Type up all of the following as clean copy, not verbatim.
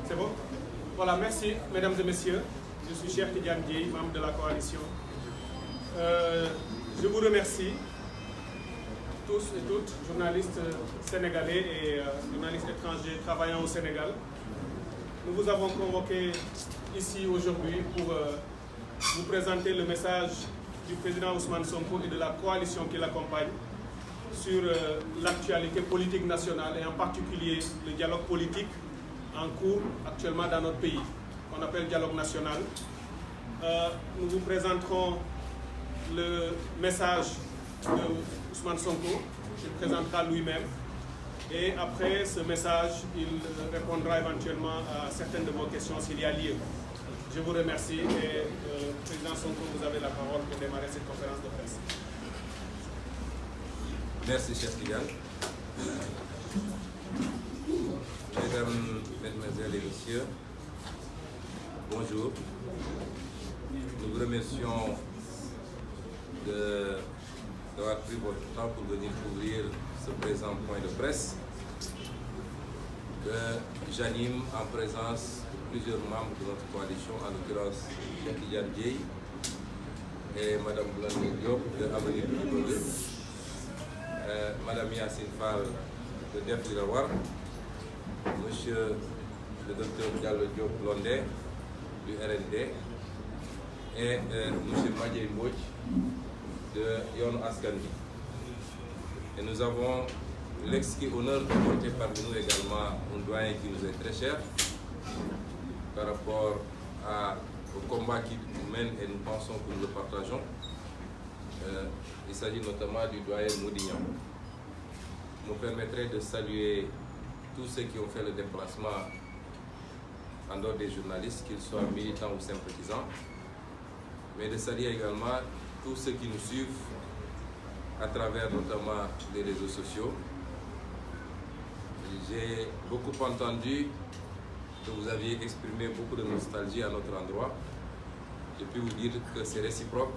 C'est bon? Voilà, merci, mesdames et messieurs. Je suis Cheikh Tidiane Dièye, membre de la coalition. Je vous remercie, tous et toutes, journalistes sénégalais et journalistes étrangers travaillant au Sénégal. Nous vous avons convoqué ici aujourd'hui pour vous présenter le message du président Ousmane Sonko et de la coalition qui l'accompagne sur l'actualité politique nationale et en particulier le dialogue politique en cours actuellement dans notre pays, qu'on appelle dialogue national. Nous vous présenterons le message de Ousmane Sonko, il présentera lui-même, et après ce message, il répondra éventuellement à certaines de vos questions s'il y a lieu. Je vous remercie et Président Sonko, vous avez la parole pour démarrer cette conférence de presse. Merci, Cheikh Tidiane. Mesdames, Mesdemoiselles et Messieurs, bonjour. Nous vous remercions d'avoir pris votre temps pour venir couvrir ce présent point de presse que j'anime en présence de plusieurs membres de notre coalition, en l'occurrence Cheikh Tidiane Dièye et Mme Blondin Diop de Avenir Djibouti, Mme Yassine Fall de Def Lirawar, Monsieur le Dr Diallo Diop Blondin du RND et Monsieur Madiaye Mbodj de Yoonu Askan Wi. Et nous avons l'exquis honneur de porter parmi nous également un doyen qui nous est très cher par rapport au combat qu'il mène et nous pensons que nous le partageons. Il s'agit notamment du doyen Modignan. Vous me permettrez de saluer tous ceux qui ont fait le déplacement en dehors des journalistes, qu'ils soient militants ou sympathisants, mais de saluer également tous ceux qui nous suivent à travers notamment les réseaux sociaux. J'ai beaucoup entendu que vous aviez exprimé beaucoup de nostalgie à notre endroit. Je peux vous dire que c'est réciproque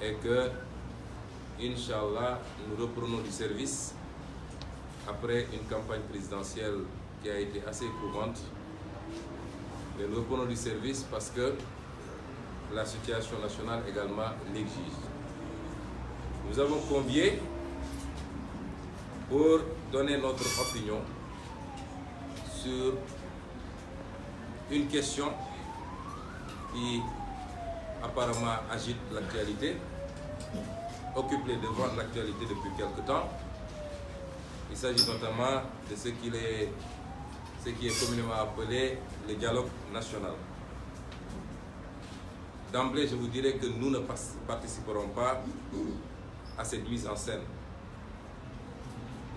et que, Inch'Allah, nous reprenons du service après une campagne présidentielle qui a été assez éprouvante. Mais nous reprenons du service parce que la situation nationale également l'exige. Nous avons convié pour donner notre opinion sur une question qui apparemment agite l'actualité, occupe les devants de l'actualité depuis quelque temps. Il s'agit notamment de ce qui est communément appelé le dialogue national. D'emblée, je vous dirais que nous ne participerons pas à cette mise en scène.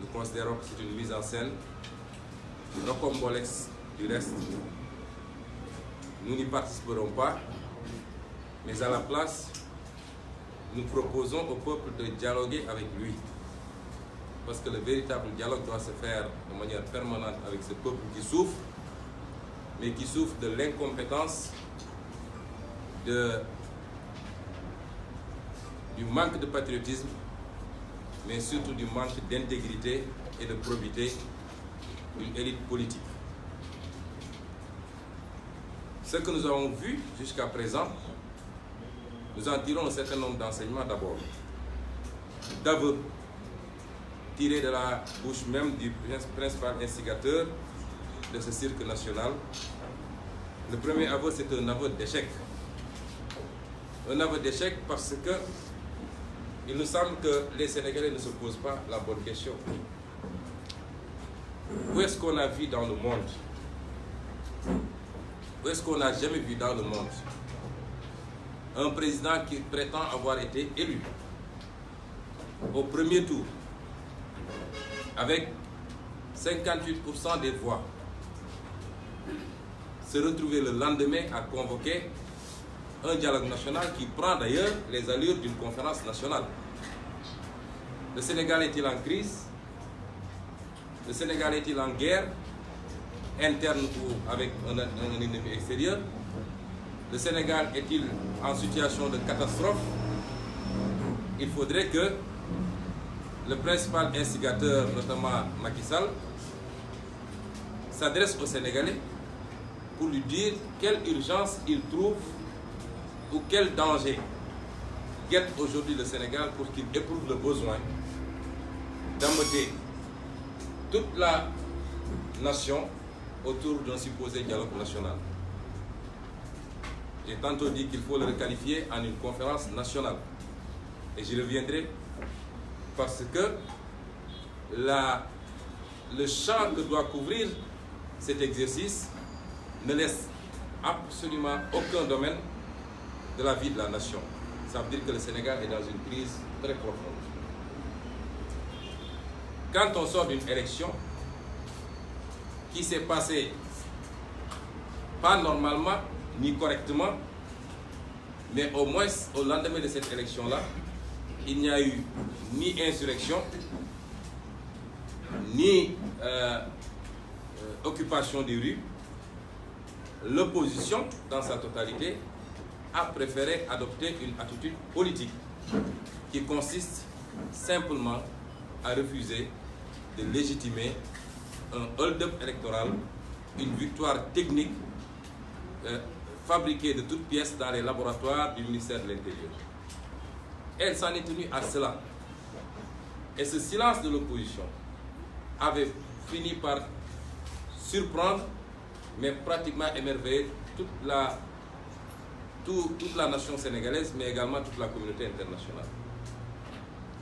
Nous considérons que c'est une mise en scène rocambolesque du reste. Nous n'y participerons pas, mais à la place, nous proposons au peuple de dialoguer avec lui. Parce que le véritable dialogue doit se faire de manière permanente avec ce peuple qui souffre, mais qui souffre de l'incompétence, du manque de patriotisme, mais surtout du manque d'intégrité et de probité d'une élite politique. Ce que nous avons vu jusqu'à présent, nous en tirons un certain nombre d'enseignements d'abord, d'aveux tirés de la bouche même du principal instigateur de ce cirque national. Le premier aveu, c'est un aveu d'échec. Un aveu d'échec parce que il nous semble que les Sénégalais ne se posent pas la bonne question. Où est-ce qu'on a vu dans le monde? Où est-ce qu'on n'a jamais vu dans le monde un président qui prétend avoir été élu au premier tour avec 58% des voix se retrouver le lendemain à convoquer un dialogue national qui prend d'ailleurs les allures d'une conférence nationale. Le Sénégal est-il en crise? Le Sénégal est-il en guerre interne ou avec un ennemi extérieur? Le Sénégal est-il en situation de catastrophe? Il faudrait que le principal instigateur, notamment Macky Sall, s'adresse aux Sénégalais pour lui dire quelle urgence il trouve ou quel danger guette aujourd'hui le Sénégal pour qu'il éprouve le besoin d'amener toute la nation autour d'un supposé dialogue national. J'ai tantôt dit qu'il faut le requalifier en une conférence nationale. Et j'y reviendrai parce que le champ que doit couvrir cet exercice ne laisse absolument aucun domaine de la vie de la nation. Ça veut dire que le Sénégal est dans une crise très profonde. Quand on sort d'une élection qui s'est passée pas normalement ni correctement, mais au moins au lendemain de cette élection-là, il n'y a eu ni insurrection, ni occupation des rues. L'opposition, dans sa totalité, a préféré adopter une attitude politique qui consiste simplement à refuser de légitimer un hold-up électoral, une victoire technique fabriquée de toutes pièces dans les laboratoires du ministère de l'Intérieur. Elle s'en est tenue à cela. Et ce silence de l'opposition avait fini par surprendre, mais pratiquement émerveiller toute la nation sénégalaise, mais également toute la communauté internationale.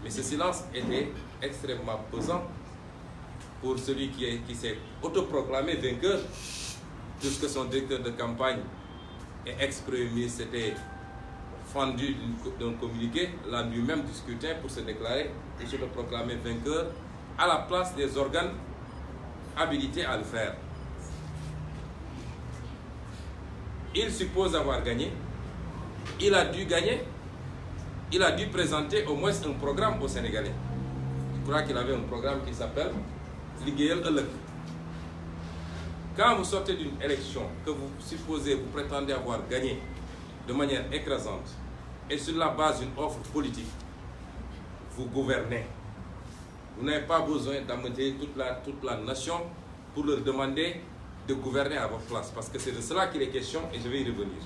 Mais ce silence était extrêmement pesant pour celui qui s'est autoproclamé vainqueur, puisque son directeur de campagne et ex-premier ministre s'était fendu d'un communiqué la nuit même du scrutin pour se déclarer et se proclamer vainqueur à la place des organes habilités à le faire. Il suppose avoir gagné. Il a dû gagner. Il a dû présenter au moins un programme aux Sénégalais. Je crois qu'il avait un programme qui s'appelle Liggéeyal Ëllëg. Quand vous sortez d'une élection que vous supposez, vous prétendez avoir gagné de manière écrasante et sur la base d'une offre politique, vous gouvernez. Vous n'avez pas besoin d'amener toute la nation pour leur demander de gouverner à votre place, parce que c'est de cela qu'il est question et je vais y revenir.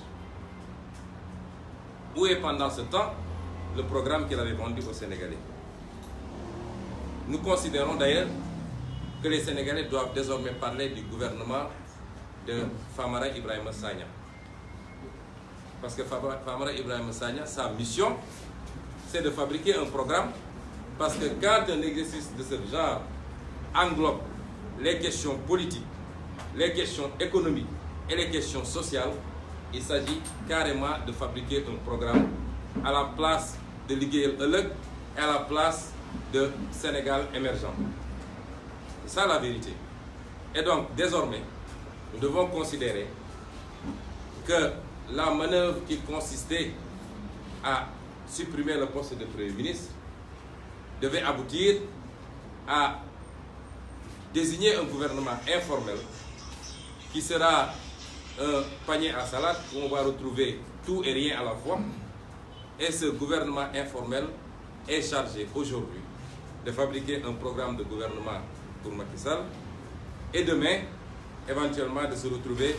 Où est pendant ce temps le programme qu'il avait vendu aux Sénégalais? Nous considérons d'ailleurs que les Sénégalais doivent désormais parler du gouvernement de Famara Ibrahima Sagna. Parce que Famara Ibrahima Sagna, sa mission, c'est de fabriquer un programme, parce que quand un exercice de ce genre englobe les questions politiques, les questions économiques et les questions sociales, il s'agit carrément de fabriquer un programme à la place de Liggéeyal Ëllëg et à la place de Sénégal émergent. C'est ça la vérité. Et donc, désormais, nous devons considérer que la manœuvre qui consistait à supprimer le poste de Premier ministre devait aboutir à désigner un gouvernement informel qui sera un panier à salade où on va retrouver tout et rien à la fois. Et ce gouvernement informel est chargé aujourd'hui de fabriquer un programme de gouvernement pour Macky Sall et demain, éventuellement, de se retrouver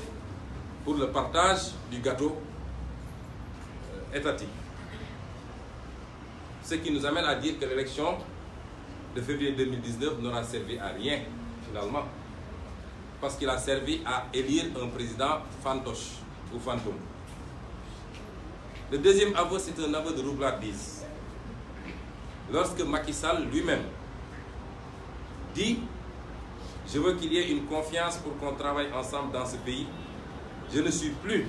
pour le partage du gâteau étatique. Ce qui nous amène à dire que l'élection de février 2019 n'aura servi à rien, finalement, parce qu'il a servi à élire un président fantoche ou fantôme. Le deuxième aveu, c'est un aveu de roublardise. Lorsque Macky Sall lui-même dit « Je veux qu'il y ait une confiance pour qu'on travaille ensemble dans ce pays. Je ne suis plus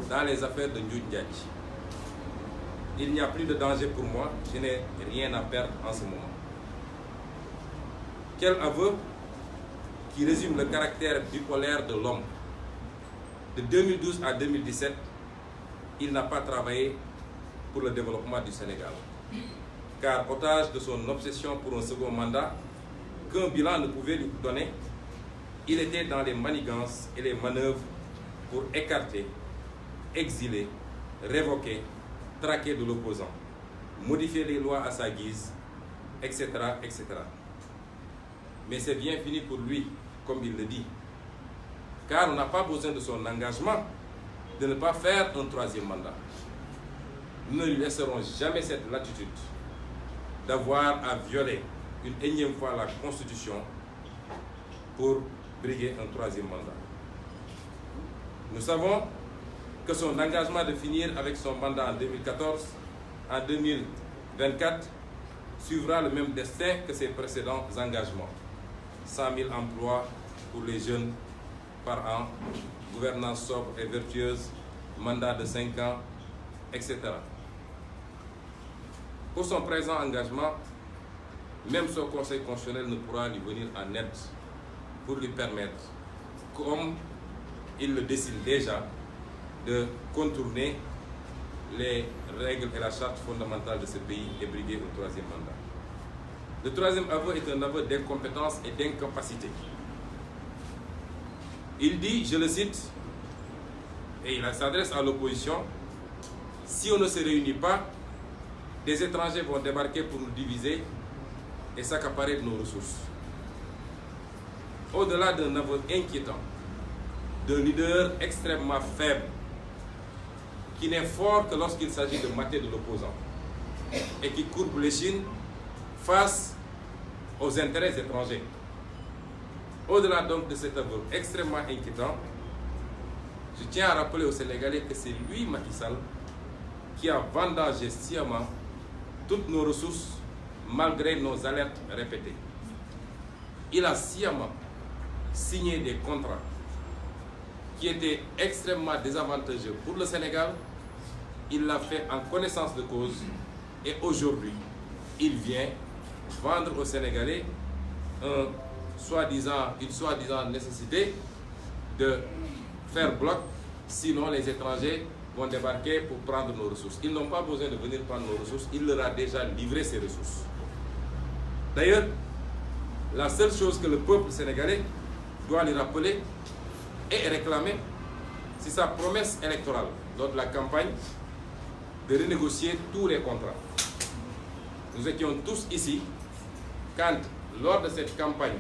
dans les affaires de Ndiou Ndiaye. Il n'y a plus de danger pour moi. Je n'ai rien à perdre en ce moment. » Quel aveu qui résume le caractère bipolaire de l'homme. De 2012 à 2017, il n'a pas travaillé pour le développement du Sénégal. Car otage de son obsession pour un second mandat, qu'un bilan ne pouvait lui donner, il était dans les manigances et les manœuvres pour écarter, exiler, révoquer, traquer de l'opposant, modifier les lois à sa guise, etc., etc. Mais c'est bien fini pour lui, comme il le dit. Car on n'a pas besoin de son engagement de ne pas faire un troisième mandat. Nous ne lui laisserons jamais cette latitude d'avoir à violer une énième fois la Constitution pour briguer un troisième mandat. Nous savons que son engagement de finir avec son mandat en 2014, en 2024, suivra le même destin que ses précédents engagements. 100 000 emplois pour les jeunes par an, gouvernance sobre et vertueuse, mandat de 5 ans, etc. Pour son présent engagement, même son Conseil constitutionnel ne pourra lui venir en aide pour lui permettre, comme il le dessine déjà, de contourner les règles et la charte fondamentale de ce pays et briguer au troisième mandat. Le troisième aveu est un aveu d'incompétence et d'incapacité. Il dit, je le cite, et il s'adresse à l'opposition, « Si on ne se réunit pas, des étrangers vont débarquer pour nous diviser et s'accaparer de nos ressources. » Au-delà d'un aveu inquiétant, d'un leader extrêmement faible, qui n'est fort que lorsqu'il s'agit de mater de l'opposant, et qui courbe l'échine face aux intérêts étrangers. Au-delà donc de cet aveu extrêmement inquiétant, je tiens à rappeler aux Sénégalais que c'est lui, Macky Sall, qui a vendangé sciemment toutes nos ressources malgré nos alertes répétées. Il a sciemment signé des contrats qui étaient extrêmement désavantageux pour le Sénégal. Il l'a fait en connaissance de cause et aujourd'hui, il vient vendre aux Sénégalais une soi-disant nécessité de faire bloc, sinon les étrangers vont débarquer pour prendre nos ressources. Ils n'ont pas besoin de venir prendre nos ressources, il leur a déjà livré ces ressources. D'ailleurs, la seule chose que le peuple sénégalais doit lui rappeler et réclamer, c'est sa promesse électorale lors de la campagne de renégocier tous les contrats. Nous étions tous ici quand, lors de cette campagne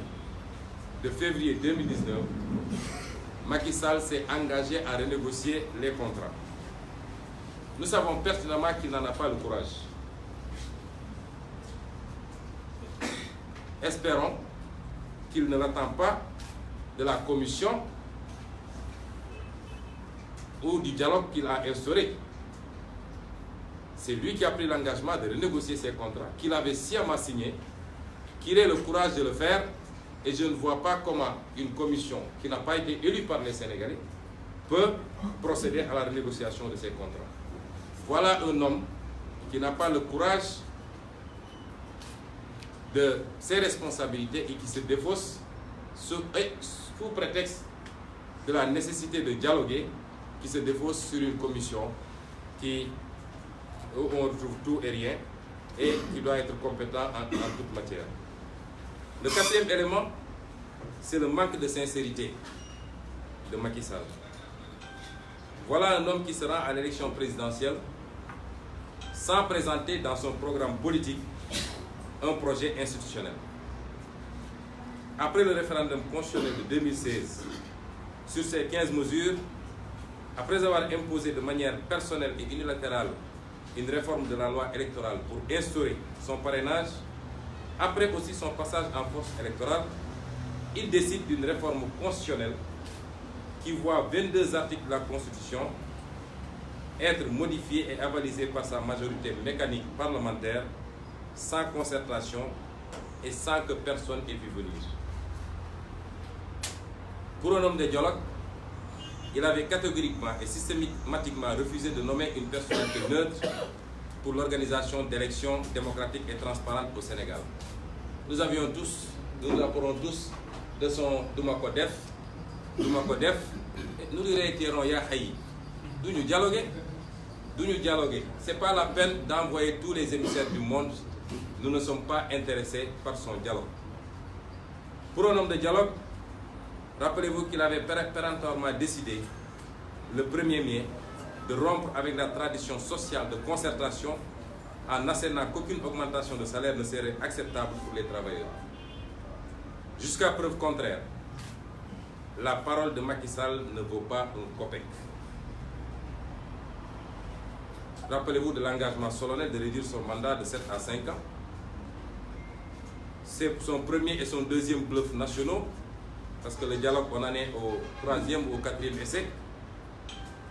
de février 2019, Macky Sall s'est engagé à renégocier les contrats. Nous savons pertinemment qu'il n'en a pas le courage. Espérons qu'il ne l'attend pas de la commission ou du dialogue qu'il a instauré. C'est lui qui a pris l'engagement de renégocier ces contrats, qu'il avait sciemment signé, qu'il ait le courage de le faire, et je ne vois pas comment une commission qui n'a pas été élue par les Sénégalais peut procéder à la renégociation de ces contrats. Voilà un homme qui n'a pas le courage de ses responsabilités et qui se défausse sous prétexte de la nécessité de dialoguer, qui se défausse sur une commission où on retrouve tout et rien et qui doit être compétent en toute matière. Le quatrième élément, c'est le manque de sincérité de Macky Sall. Voilà un homme qui sera à l'élection présidentielle sans présenter dans son programme politique un projet institutionnel. Après le référendum constitutionnel de 2016, sur ces 15 mesures, après avoir imposé de manière personnelle et unilatérale une réforme de la loi électorale pour instaurer son parrainage, après aussi son passage en force électorale, il décide d'une réforme constitutionnelle qui voit 22 articles de la Constitution être modifiés et avalisés par sa majorité mécanique parlementaire sans concertation et sans que personne ait pu venir. Pour un homme de dialogue, il avait catégoriquement et systématiquement refusé de nommer une personnalité neutre pour l'organisation d'élections démocratiques et transparentes au Sénégal. Nous nous apportons tous de son Doumakodef, nous lui réitérons Yahaï, d'où nous dialoguer. Ce n'est pas la peine d'envoyer tous les émissaires du monde, nous ne sommes pas intéressés par son dialogue. Pour un homme de dialogue, rappelez-vous qu'il avait péremptoirement décidé, le 1er mai, de rompre avec la tradition sociale de concertation en assénant qu'aucune augmentation de salaire ne serait acceptable pour les travailleurs. Jusqu'à preuve contraire, la parole de Macky Sall ne vaut pas un copec. Rappelez-vous de l'engagement solennel de réduire son mandat de 7 à 5 ans. C'est son premier et son deuxième bluff nationaux, parce que le dialogue, on en est au 3e ou au 4e essai,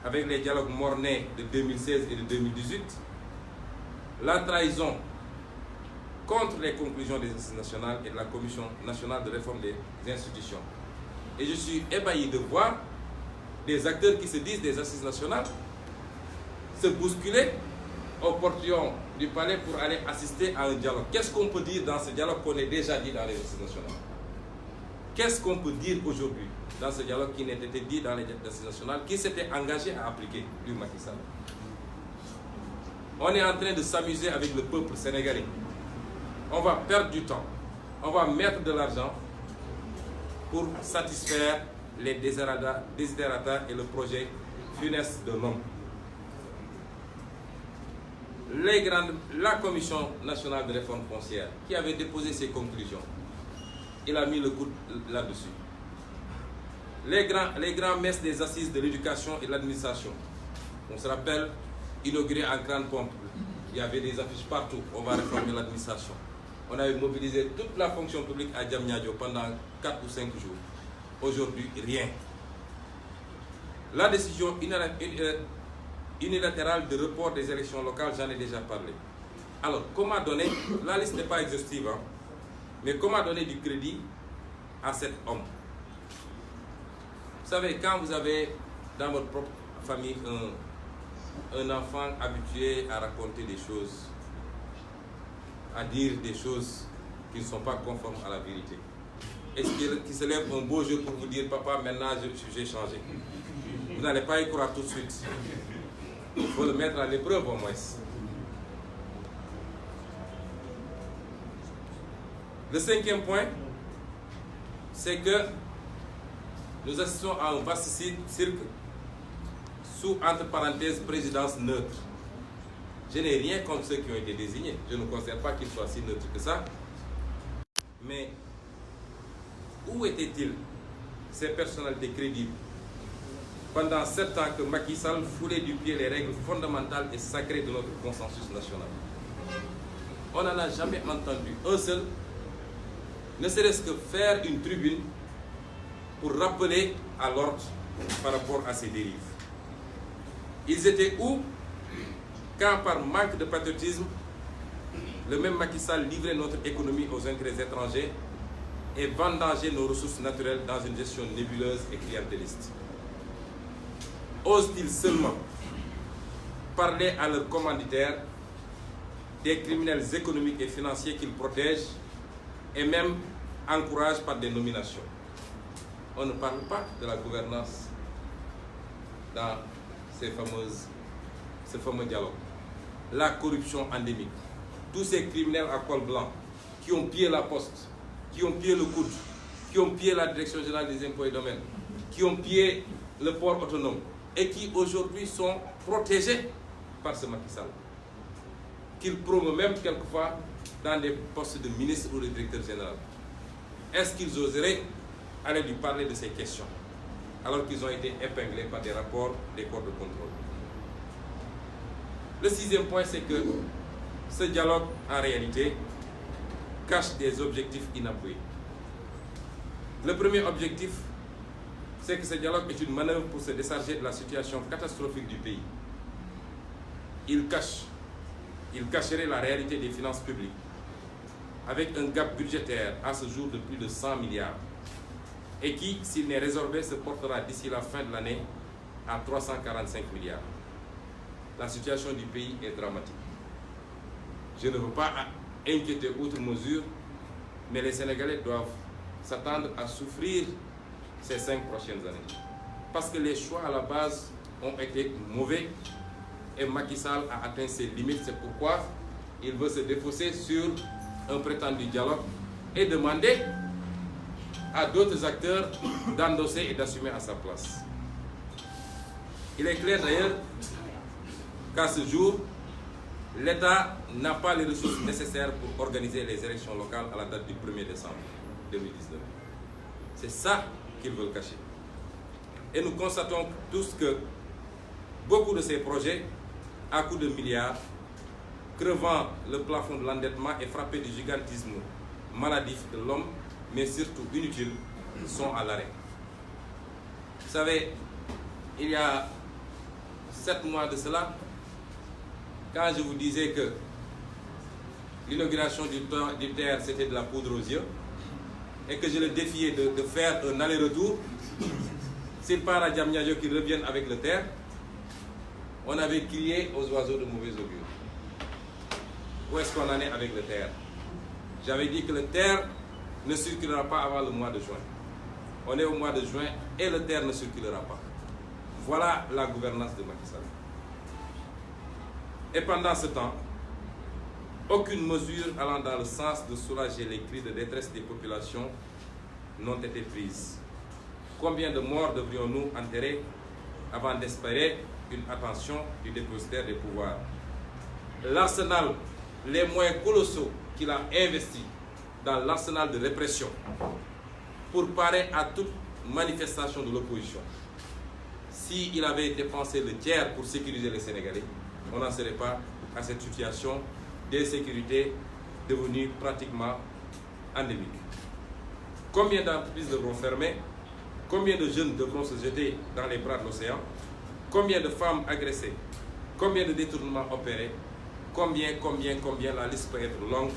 avec les dialogues mornais de 2016 et de 2018. La trahison contre les conclusions des assises nationales et de la Commission nationale de réforme des institutions. Et je suis ébahi de voir des acteurs qui se disent des assises nationales se bousculer au portillon du palais pour aller assister à un dialogue. Qu'est-ce qu'on peut dire dans ce dialogue qu'on a déjà dit dans les assises nationales? Qu'est-ce qu'on peut dire aujourd'hui dans ce dialogue qui n'était dit dans les assises nationales, qui s'était engagé à appliquer du Macky Sall? On est en train de s'amuser avec le peuple sénégalais. On va perdre du temps. On va mettre de l'argent pour satisfaire les desiderata et le projet funeste de l'homme. La Commission nationale de réforme foncière, qui avait déposé ses conclusions, il a mis le coup là-dessus. Les grands messes des assises de l'éducation et de l'administration, on se rappelle, inauguré en grande pompe, il y avait des affiches partout, on va réformer l'administration. On avait mobilisé toute la fonction publique à Diamniadio pendant 4 ou 5 jours. Aujourd'hui, rien. La décision unilatérale de report des élections locales, j'en ai déjà parlé. Alors, comment donner, la liste n'est pas exhaustive, hein, mais comment donner du crédit à cet homme? Vous savez, quand vous avez dans votre propre famille un enfant habitué à raconter des choses, à dire des choses qui ne sont pas conformes à la vérité, est-ce qu'il se lève un beau jour pour vous dire « Papa, maintenant j'ai changé ». Vous n'allez pas y croire tout de suite. Il faut le mettre à l'épreuve au moins. Le 5e point, c'est que nous assistons à un vaste cirque sous, entre parenthèses, présidence neutre. Je n'ai rien contre ceux qui ont été désignés. Je ne considère pas qu'ils soient si neutres que ça. Mais où étaient-ils, ces personnalités crédibles, pendant 7 ans que Macky Sall foulait du pied les règles fondamentales et sacrées de notre consensus national? On n'en a jamais entendu un seul, ne serait-ce que faire une tribune pour rappeler à l'ordre par rapport à ces dérives. Ils étaient où quand, par manque de patriotisme, le même Macky Sall livrait notre économie aux intérêts étrangers et vendangeait nos ressources naturelles dans une gestion nébuleuse et clientéliste? Osent-ils seulement parler à leurs commanditaires des criminels économiques et financiers qu'ils protègent et même encouragent par des nominations? On ne parle pas de la gouvernance dans ce fameux dialogue. La corruption endémique. Tous ces criminels à col blanc qui ont pillé la poste, qui ont pillé le coude, qui ont pillé la direction générale des impôts et domaines, qui ont pillé le port autonome et qui aujourd'hui sont protégés par ce Macky Sall, qu'il promeut même quelquefois dans des postes de ministre ou de directeur général. Est-ce qu'ils oseraient aller lui parler de ces questions alors qu'ils ont été épinglés par des rapports des corps de contrôle? Le 6e point, c'est que ce dialogue, en réalité, cache des objectifs inappuyés. Le premier objectif, c'est que ce dialogue est une manœuvre pour se décharger de la situation catastrophique du pays. Il cacherait la réalité des finances publiques, avec un gap budgétaire à ce jour de plus de 100 milliards, et qui, s'il n'est résorbé, se portera d'ici la fin de l'année à 345 milliards. La situation du pays est dramatique. Je ne veux pas inquiéter outre mesure, mais les Sénégalais doivent s'attendre à souffrir ces 5 prochaines années. Parce que les choix à la base ont été mauvais et Macky Sall a atteint ses limites. C'est pourquoi il veut se défausser sur un prétendu dialogue et demander à d'autres acteurs d'endosser et d'assumer à sa place. Il est clair d'ailleurs qu'à ce jour, l'État n'a pas les ressources nécessaires pour organiser les élections locales à la date du 1er décembre 2019. C'est ça qu'ils veulent cacher. Et nous constatons tous que beaucoup de ces projets, à coups de milliards, crevant le plafond de l'endettement et frappés du gigantisme maladif de l'homme, mais surtout inutiles, sont à l'arrêt. Vous savez, il y a 7 mois de cela, quand je vous disais que l'inauguration du TER, c'était de la poudre aux yeux, et que je le défiais de faire un aller-retour, s'il part à Diamniadio qu'il revienne avec le TER, on avait crié aux oiseaux de mauvais augure. Où est-ce qu'on en est avec le TER? J'avais dit que le TER ne circulera pas avant le mois de juin. On est au mois de juin et le TER ne circulera pas. Voilà la gouvernance de Macky Sall. Et pendant ce temps, aucune mesure allant dans le sens de soulager les cris de détresse des populations n'ont été prises. Combien de morts devrions-nous enterrer avant d'espérer une attention du dépositaire des pouvoirs? L'arsenal, les moyens colossaux qu'il a investis dans l'arsenal de répression pour parer à toute manifestation de l'opposition. S'il avait été pensé le tiers pour sécuriser les Sénégalais, on n'en serait pas à cette situation d'insécurité devenue pratiquement endémique. Combien d'entreprises devront fermer? Combien de jeunes devront se jeter dans les bras de l'océan? Combien de femmes agressées? Combien de détournements opérés? Combien, la liste peut être longue.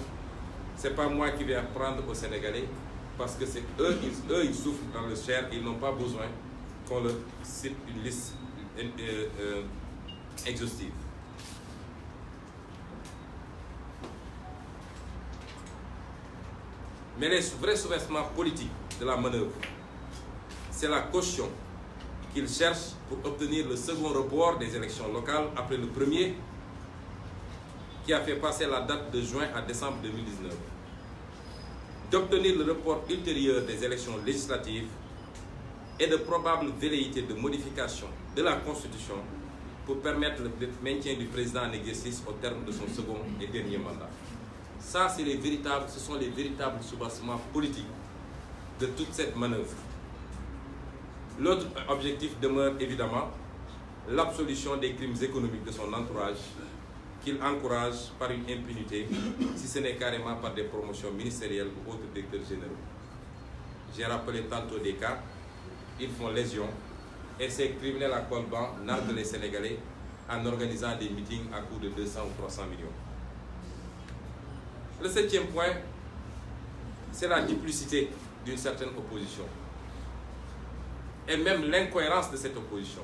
Ce n'est pas moi qui vais apprendre aux Sénégalais, parce que c'est eux, ils souffrent dans le chair, ils n'ont pas besoin qu'on leur cite une liste exhaustive. Mais les vrais sous-vestements politiques de la manœuvre, c'est la caution qu'ils cherchent pour obtenir le second report des élections locales après le premier, qui a fait passer la date de juin à décembre 2019. D'obtenir le report ultérieur des élections législatives et de probables velléités de modification de la Constitution pour permettre le maintien du président en exercice au terme de son second et dernier mandat. Ça, ce sont les véritables soubassements politiques de toute cette manœuvre. L'autre objectif demeure évidemment l'absolution des crimes économiques de son entourage, qu'il encourage par une impunité, si ce n'est carrément par des promotions ministérielles ou autres directeurs généraux. J'ai rappelé tantôt des cas, ils font légion, et ces criminels à col blanc narguent les Sénégalais en organisant des meetings à coût de 200 ou 300 millions. Le 7e point, c'est la duplicité d'une certaine opposition, et même l'incohérence de cette opposition.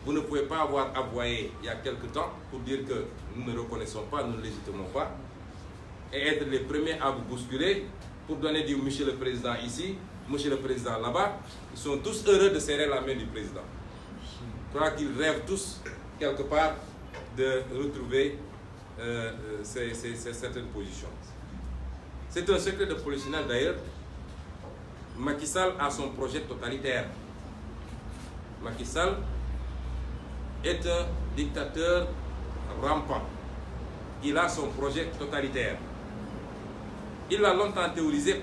Vous ne pouvez pas avoir aboyé il y a quelque temps pour dire que nous ne reconnaissons pas, nous ne légitimons pas, et être les premiers à vous bousculer pour donner du monsieur le président ici, monsieur le président là-bas. Ils sont tous heureux de serrer la main du président. Je crois qu'ils rêvent tous, quelque part, de retrouver certaines positions. C'est un secret de polichinelle d'ailleurs. Macky Sall a son projet totalitaire. Macky Sall est un dictateur rampant. Il a son projet totalitaire. Il l'a longtemps théorisé,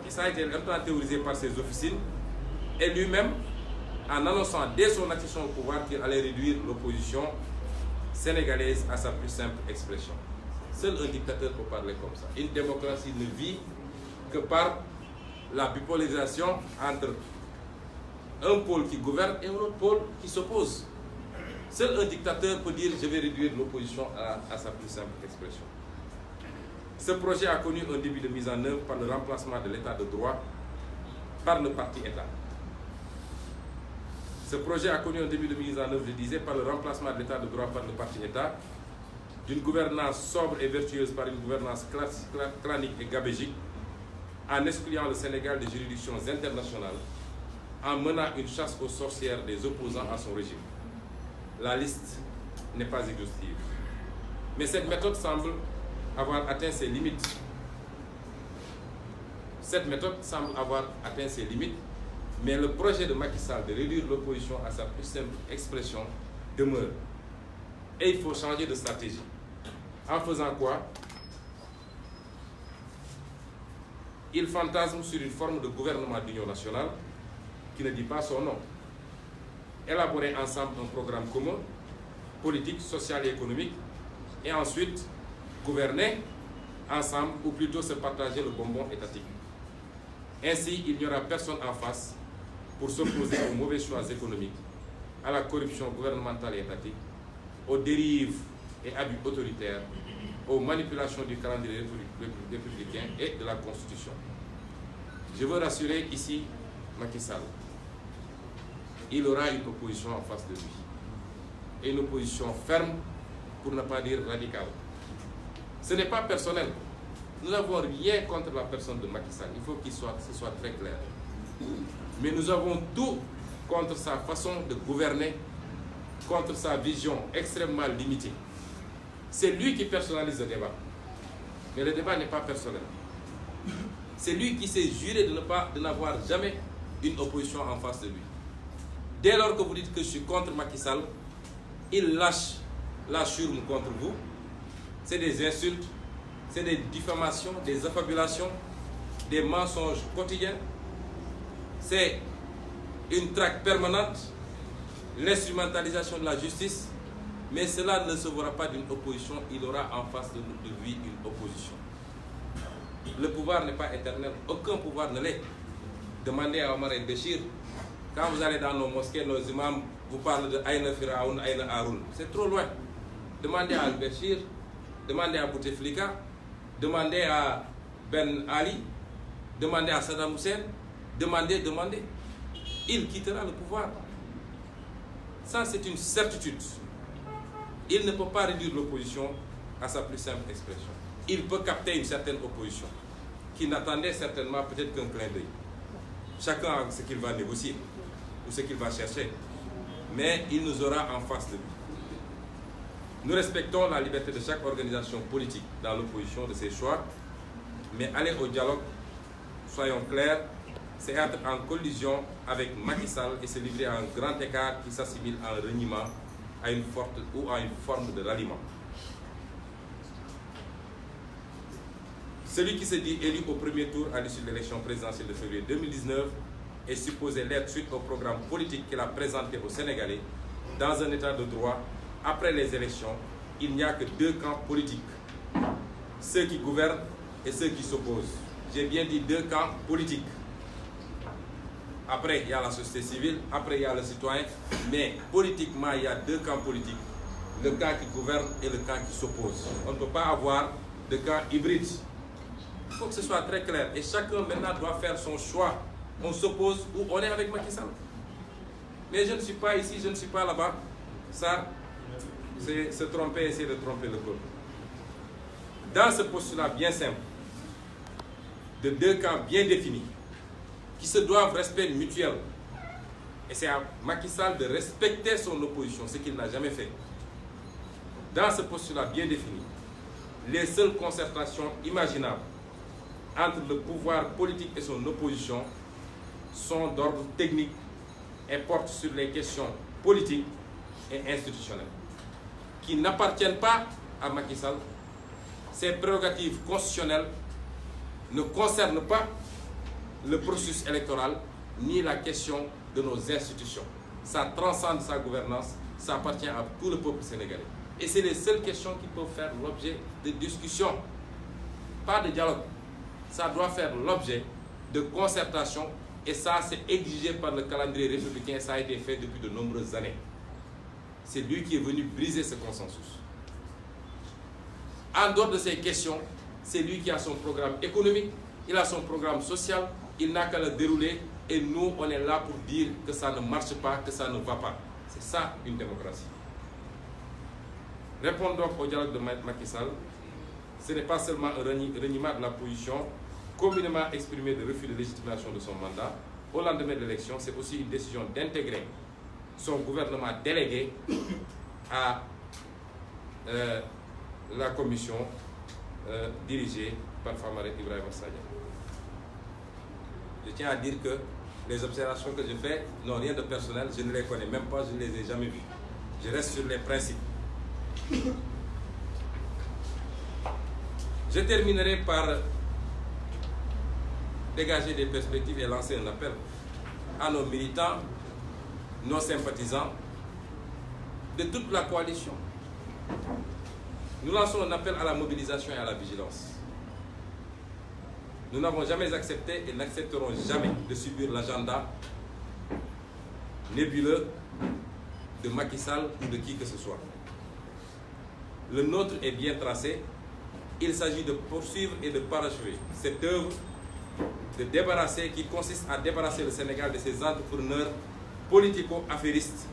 ça a été longtemps théorisé par ses officines, et lui-même, en annonçant dès son accession au pouvoir qu'il allait réduire l'opposition sénégalaise à sa plus simple expression. Seul un dictateur peut parler comme ça. Une démocratie ne vit que par la bipolarisation entre un pôle qui gouverne et un autre pôle qui s'oppose. Seul un dictateur peut dire « je vais réduire l'opposition à sa plus simple expression ». Ce projet a connu un début de mise en œuvre par le remplacement de l'état de droit par le parti État. Ce projet a connu un début de mise en œuvre, je disais, par le remplacement de l'état de droit par le parti État, d'une gouvernance sobre et vertueuse par une gouvernance clanique et gabégique, en excluant le Sénégal des juridictions internationales, en menant une chasse aux sorcières des opposants à son régime. La liste n'est pas exhaustive. Mais cette méthode semble avoir atteint ses limites. Mais le projet de Macky Sall de réduire l'opposition à sa plus simple expression demeure. Et il faut changer de stratégie. En faisant quoi? il fantasme sur une forme de gouvernement d'union nationale qui ne dit pas son nom. Élaborer ensemble un programme commun, politique, social et économique, et ensuite gouverner ensemble, ou plutôt se partager le bonbon étatique. Ainsi, il n'y aura personne en face pour s'opposer aux mauvais choix économiques, à la corruption gouvernementale et étatique, aux dérives et abus autoritaires, aux manipulations du calendrier républicain et de la Constitution. Je veux rassurer ici Macky Sall. Il aura une opposition en face de lui. Et une opposition ferme, pour ne pas dire radicale. Ce n'est pas personnel. Nous n'avons rien contre la personne de Macky Sall. Il faut que ce soit très clair. Mais nous avons tout contre sa façon de gouverner, contre sa vision extrêmement limitée. C'est lui qui personnalise le débat. Mais le débat n'est pas personnel. C'est lui qui s'est juré de n'avoir jamais une opposition en face de lui. Dès lors que vous dites que je suis contre Macky Sall, il lâche la churme contre vous. C'est des insultes, c'est des diffamations, des affabulations, des mensonges quotidiens. C'est une traque permanente, l'instrumentalisation de la justice. Mais cela ne se verra pas d'une opposition, il aura en face de lui une opposition. Le pouvoir n'est pas éternel, aucun pouvoir ne l'est. Demandez à Omar el-Béchir, quand vous allez dans nos mosquées, nos imams vous parlent de Aïna Firaoun, Aïna Haroun. C'est trop loin. Demandez à al-Béchir, demandez à Bouteflika, demandez à Ben Ali, demandez à Saddam Hussein, demandez. Il quittera le pouvoir. Ça, c'est une certitude. Il ne peut pas réduire l'opposition à sa plus simple expression. Il peut capter une certaine opposition qui n'attendait certainement peut-être qu'un clin d'œil. Chacun a ce qu'il va négocier ou ce qu'il va chercher. Mais il nous aura en face de lui. Nous respectons la liberté de chaque organisation politique dans l'opposition de ses choix, mais aller au dialogue, soyons clairs, c'est être en collision avec Macky Sall et se livrer à un grand écart qui s'assimile à un reniement, à une forme de ralliement. Celui qui se dit élu au premier tour à l'issue de l'élection présidentielle de février 2019 est supposé l'être suite au programme politique qu'il a présenté aux Sénégalais. Dans un état de droit, après les élections, il n'y a que deux camps politiques. Ceux qui gouvernent et ceux qui s'opposent. J'ai bien dit deux camps politiques. Après, il y a la société civile, après, il y a le citoyen. Mais politiquement, il y a deux camps politiques. Le camp qui gouverne et le camp qui s'oppose. On ne peut pas avoir de camp hybride. Il faut que ce soit très clair. Et chacun maintenant doit faire son choix. On s'oppose ou on est avec Macky Sall. Mais je ne suis pas ici, je ne suis pas là-bas. Ça, c'est se tromper, essayer de tromper le peuple. Dans ce postulat bien simple, de deux camps bien définis, qui se doivent respect mutuel, et c'est à Macky Sall de respecter son opposition, ce qu'il n'a jamais fait. Dans ce postulat bien défini, les seules concertations imaginables entre le pouvoir politique et son opposition sont d'ordre technique et portent sur les questions politiques et institutionnelles, qui n'appartiennent pas à Macky Sall. Ces prérogatives constitutionnelles ne concernent pas le processus électoral ni la question de nos institutions. Ça transcende sa gouvernance, ça appartient à tout le peuple sénégalais. Et c'est les seules questions qui peuvent faire l'objet de discussion, pas de dialogue. Ça doit faire l'objet de concertation et ça, c'est exigé par le calendrier républicain. Ça a été fait depuis de nombreuses années. C'est lui qui est venu briser ce consensus. En dehors de ces questions, c'est lui qui a son programme économique, il a son programme social, il n'a qu'à le dérouler et nous, on est là pour dire que ça ne marche pas, que ça ne va pas. C'est ça une démocratie. Répondons donc au dialogue de Macky Sall. Ce n'est pas seulement un reniement de la position communément exprimée de refus de légitimation de son mandat. Au lendemain de l'élection, c'est aussi une décision d'intégrer son gouvernement délégué à la commission dirigée par Famara Ibrahima Sagna. Je tiens à dire que les observations que je fais n'ont rien de personnel, je ne les connais même pas, je ne les ai jamais vues. Je reste sur les principes. Je terminerai par dégager des perspectives et lancer un appel à nos militants, nos sympathisants de toute la coalition. Nous lançons un appel à la mobilisation et à la vigilance. Nous n'avons jamais accepté et n'accepterons jamais de subir l'agenda nébuleux de Macky Sall ou de qui que ce soit. Le nôtre est bien tracé. Il s'agit de poursuivre et de parachever cette œuvre qui consiste à débarrasser le Sénégal de ses entrepreneurs politico-affairistes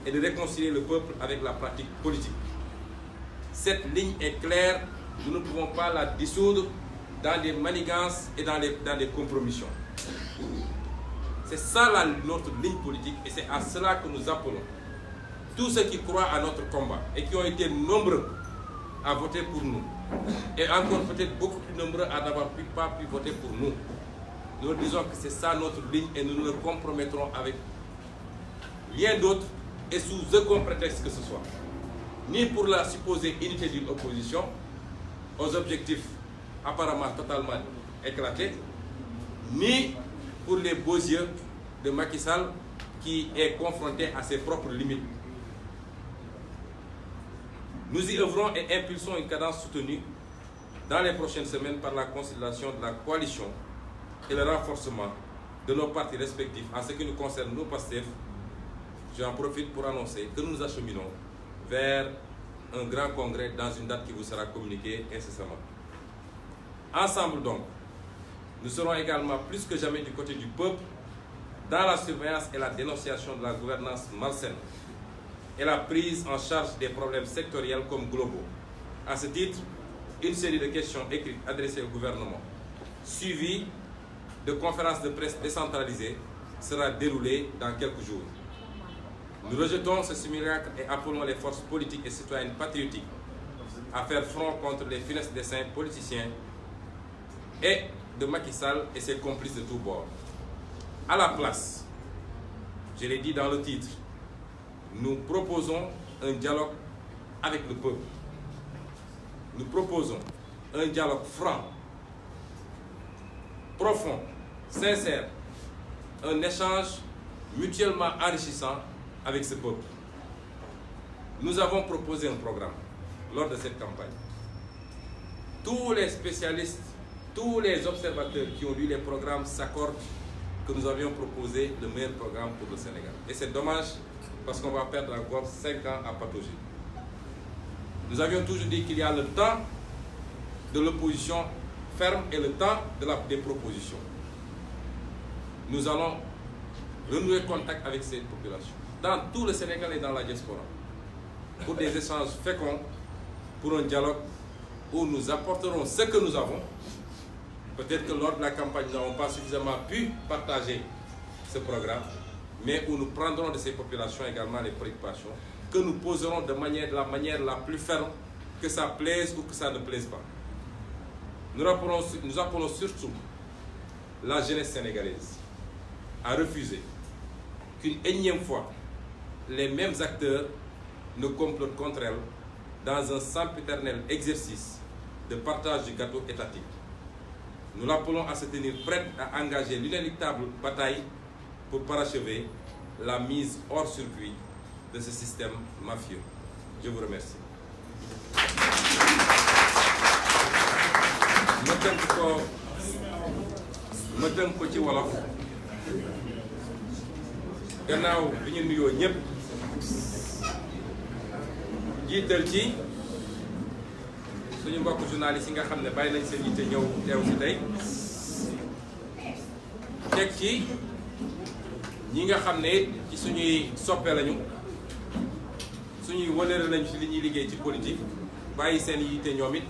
et de réconcilier le peuple avec la pratique politique. Cette ligne est claire, nous ne pouvons pas la dissoudre dans des manigances et dans des compromissions. C'est ça notre ligne politique et c'est à cela que nous appelons tous ceux qui croient à notre combat et qui ont été nombreux à voter pour nous et encore peut-être beaucoup plus nombreux à n'avoir pas pu voter pour nous. Nous disons que c'est ça notre ligne et nous ne le compromettrons avec rien d'autre et sous aucun prétexte que ce soit. Ni pour la supposée unité d'une opposition aux objectifs apparemment totalement éclatés, ni pour les beaux yeux de Macky Sall qui est confronté à ses propres limites. Nous y œuvrons et impulsons une cadence soutenue dans les prochaines semaines par la consolidation de la coalition et le renforcement de nos partis respectifs. En ce qui nous concerne, nous, PASTEF, j'en profite pour annoncer que nous nous acheminons vers un grand congrès dans une date qui vous sera communiquée incessamment. Ensemble donc, nous serons également plus que jamais du côté du peuple dans la surveillance et la dénonciation de la gouvernance malsaine et la prise en charge des problèmes sectoriels comme globaux. À ce titre, une série de questions écrites adressées au gouvernement, suivies de conférences de presse décentralisées, sera déroulée dans quelques jours. Nous rejetons ce simulacre et appelons les forces politiques et citoyennes patriotiques à faire front contre les funestes desseins politiciens et de Macky Sall et ses complices de tous bords. À la place, je l'ai dit dans le titre, nous proposons un dialogue avec le peuple. Nous proposons un dialogue franc, profond, sincère, un échange mutuellement enrichissant avec ce peuple. Nous avons proposé un programme lors de cette campagne. Tous les spécialistes, tous les observateurs qui ont lu les programmes s'accordent que nous avions proposé le meilleur programme pour le Sénégal. Et c'est dommage parce qu'on va perdre encore 5 ans à patauger. Nous avions toujours dit qu'il y a le temps de l'opposition ferme et le temps des propositions. Nous allons renouer contact avec ces populations, dans tout le Sénégal et dans la diaspora, pour des échanges féconds, pour un dialogue où nous apporterons ce que nous avons. Peut-être que lors de la campagne, nous n'avons pas suffisamment pu partager ce programme, mais où nous prendrons de ces populations également les préoccupations, que nous poserons de la manière la plus ferme, que ça plaise ou que ça ne plaise pas. Nous appelons surtout la jeunesse sénégalaise à refuser qu'une énième fois, les mêmes acteurs ne complotent contre elle dans un sempiternel exercice de partage du gâteau étatique. Nous l'appelons à se tenir prête à engager l'inéluctable bataille pour parachever la mise hors circuit de ce système mafieux. Je vous remercie. ma tënk ko ci wolof gannaaw bi ñu nuyoo ñëpp jiital ci suñu mbokk journaliste yi nga xam ne bàyyi nañ seen yitte ñëw teew si tey teg ci ñi nga xam ne ci suñuy soppe lañu suñuy wëlëre lañu ci li ñuy liggéey ci politique bàyyi seen yitte ñoom it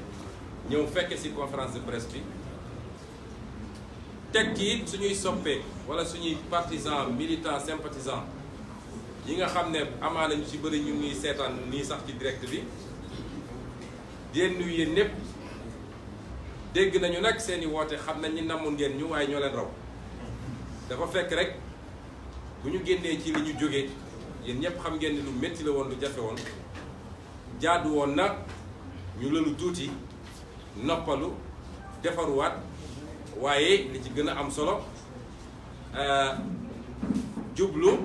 ñëw fekke ci conférence de presse bi teg ci it suñuy soppe wala suñuy partisans militants sympathisants yi nga xam ne amaana ñu ci bëri ñu ngi seetaan nii sax ci direct bi di leen nuyu yéen ñëpp dégg nañu nag seeni woote xam nañ ni namoon ngeen ñu waaye ñoo leen raw dafa fekk rek bu ñu génnee ci li ñu jógee yéen ñëpp xam ngeen ni lu métti la woon lu jafe woon jaadu woon na ñu lëlu tuuti noppalu defaruwaat waaye li ci gën a am solo jublu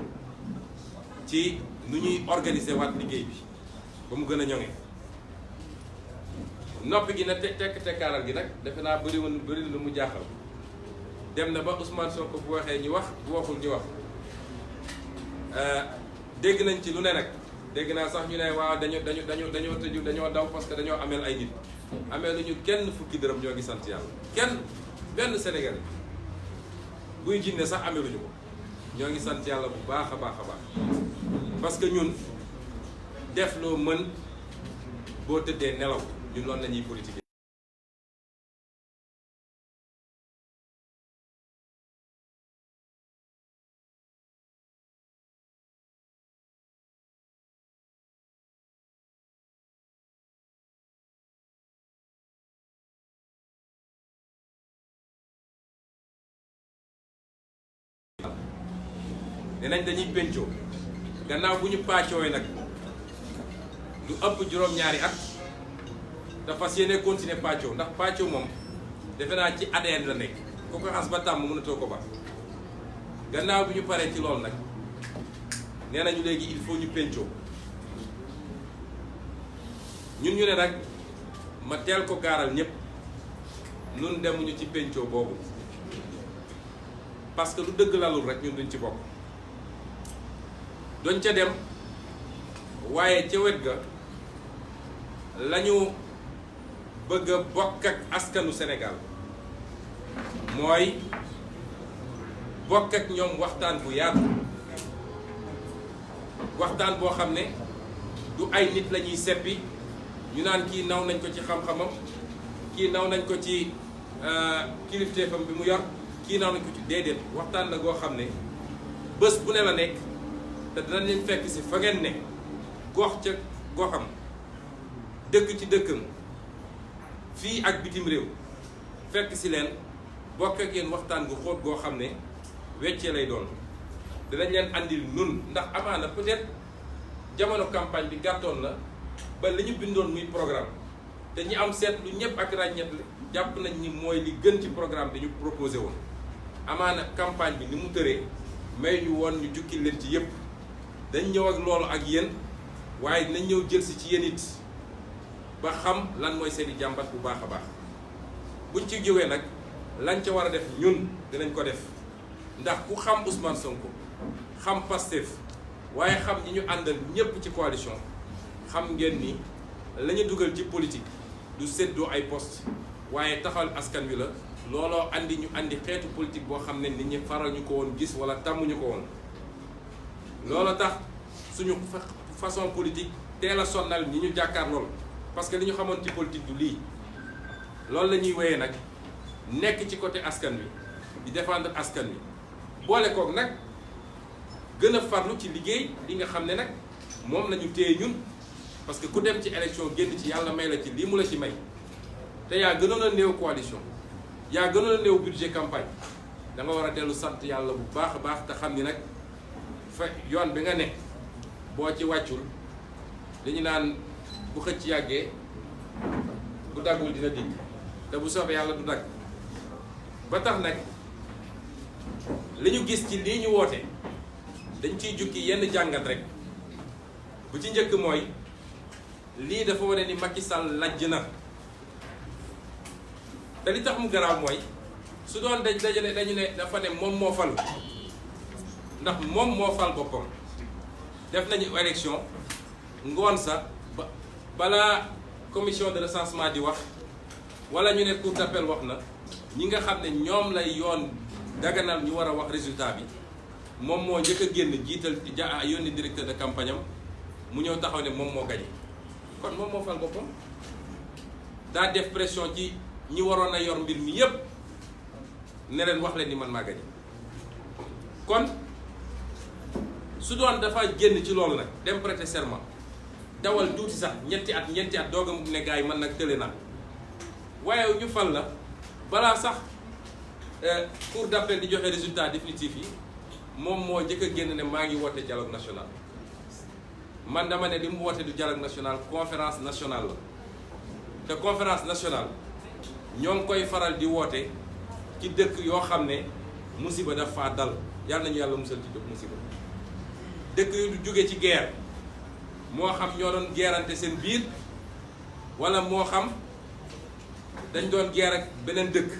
ci nu ñuy organiser waat liggéey bi ba mu gën a ñoŋe. noppi gi nag tekkaaral gi nag defe naa bëri na lu mu jaaxal dem na ba Ousmane Sonko bu waxee ñu wax bu waxul ñu wax dégg nañ ci lu ne nag dégg naa sax ñu ne waaw dañoo tëju dañoo daw parce que dañoo ameel ay nit amee lu ñu kenn fukki dërëm ñoo ngi sant yàlla kenn benn Sénégalais buy jinne sax ameeluñu ko ñoo ngi sant yàlla bu baax a baax a baax parce que ñun def loo mën boo tëddee nelaw ñun loolu la ñuy politique. nenañ dañuy pencoo gannaaw bu ñu pàccooy nag lu ëpp juróom-ñaari at te fas yéene continuer pàccoo ndax pàccoo moom defe naa ci ADN la nekk ku ko xas ba tàmm mënatoo ko ba gannaaw bi ñu paree ci loolu nag nee nañu léegi il faut ñu pencoo ñun ñu ne nag ma teel ko gaaral ñëpp nun demuñu ci pencoo boobu parce que lu dëgg lalul rek ñun duñ ci bokk doñ ca dem waaye ca wet ga lañu bëgg a bokk ak askanu Sénégal mooy bokk ak ñoom waxtaan bu yaatu waxtaan boo xam ne du ay nit la ñuy seppi ñu naan kii naw nañ ko ci xam-xamam kii naw nañ ko ci kilifteefam bi mu yor kii naw nañ ko ci déedéet waxtaan la goo xam ne bés bu ne la nekk te dinañ leen fekk si fa ngeen ne gox ca goxam dëkk ci dëkkam fii ak bitim réew fekk si leen bokk ak yéen waxtaan gu xóot goo xam ne weccee lay doon dinañ leen andil nun ndax amaana peut-être jamono campagne bi gàttoon na ba li ñu bindoon muy programme te ñi am seetlu ñëpp ak ràññet jàpp nañ ni mooy li gën ci programme bi ñu proposé woon amaana campagne bi ni mu tëree may ñu woon ñu jukki leen ci yëpp dañ ñëw ak loolu ak yéen waaye dinañ ñëw jël si ci yéen it ba xam lan mooy seeni jàmbat bu baax a baax buñ ci jógee nag lañ ca war a def ñun dinañ ko def ndax ku xam Ousmane Sonko xam Pastef waaye xam ñi ñu àndal ñépp ci coalition xam ngeen ni la ñu dugal ci politique du séddoo ay poste waaye taxal askan wi la looloo ñu andi xeetu politique boo xam ne nit ñi faral ñu ko woon gis wala tàmmuñu ko woon loolu tax suñu façon politique teel a sonnal ñi ñu jàkkaar lool parce que li ñu xamoon ci politique du lii loolu la ñuy wéyee nag nekk ci côté askan wi di défendre askan wi boole koog nag gën a farlu ci liggéey li nga xam ne nag moom la ñu téye ñun parce que ku dem ci élection génn ci yàlla may la ci lii mu la ci may te yaa gënoon a néew coalition yaa gënoon a néew budget campagne da nga war a dellu sant yàlla bu baax a baax te xam ni nag fa yoon bi nga ne boo ci wàccul dañu naan bu xëcc yàggee bu daggul dina digg te bu soobee yàlla du dagg ba tax nag li ñu gis ci lii ñu woote dañ ciy jukki yenn jàngat rek bu ci njëkk mooy lii dafa wane ni Macky Sall lajj na te li tax mu garaaw mooy su doon dañu ne dafa ne moom moo fal ndax moom moo fal boppam def nañu élection ngoon sa balaa commission de recensement di wax wala ñu ne cour d'appel wax na ñi nga xam ne ñoom lay yoon daganal ñu war a wax résultat bi moom moo njëkk a génn jiital yónni directeur de campagne am mu ñëw taxaw ne moom moo gañe kon moom moo fal boppam daa def pression ci ñi waroon a yor mbir mi yépp ne leen wax leen ni man maa gañe kon su doon dafa génn ci loolu nag dem prêter serment dawal tuuti sax ñeenti at doog a ne gars yi man nag tële naa waaye ñu fal la balaa sax cour d'appel di joxe résultat définitif yi moom moo njëkk a génn ne maa ngi woote dialogue national man dama ne li mu woote du dialogue national conférence nationale la te conférence nationale ñoo ngi koy faral di woote ci dëkk yoo xam ne musiba daf faa dal yàlla nañu yàlla musal ci musiba. dëkk yu du jóge ci guerre moo xam ñoo doon guerrante seen biir wala moo xam dañ doon guerre ak beneen dëkk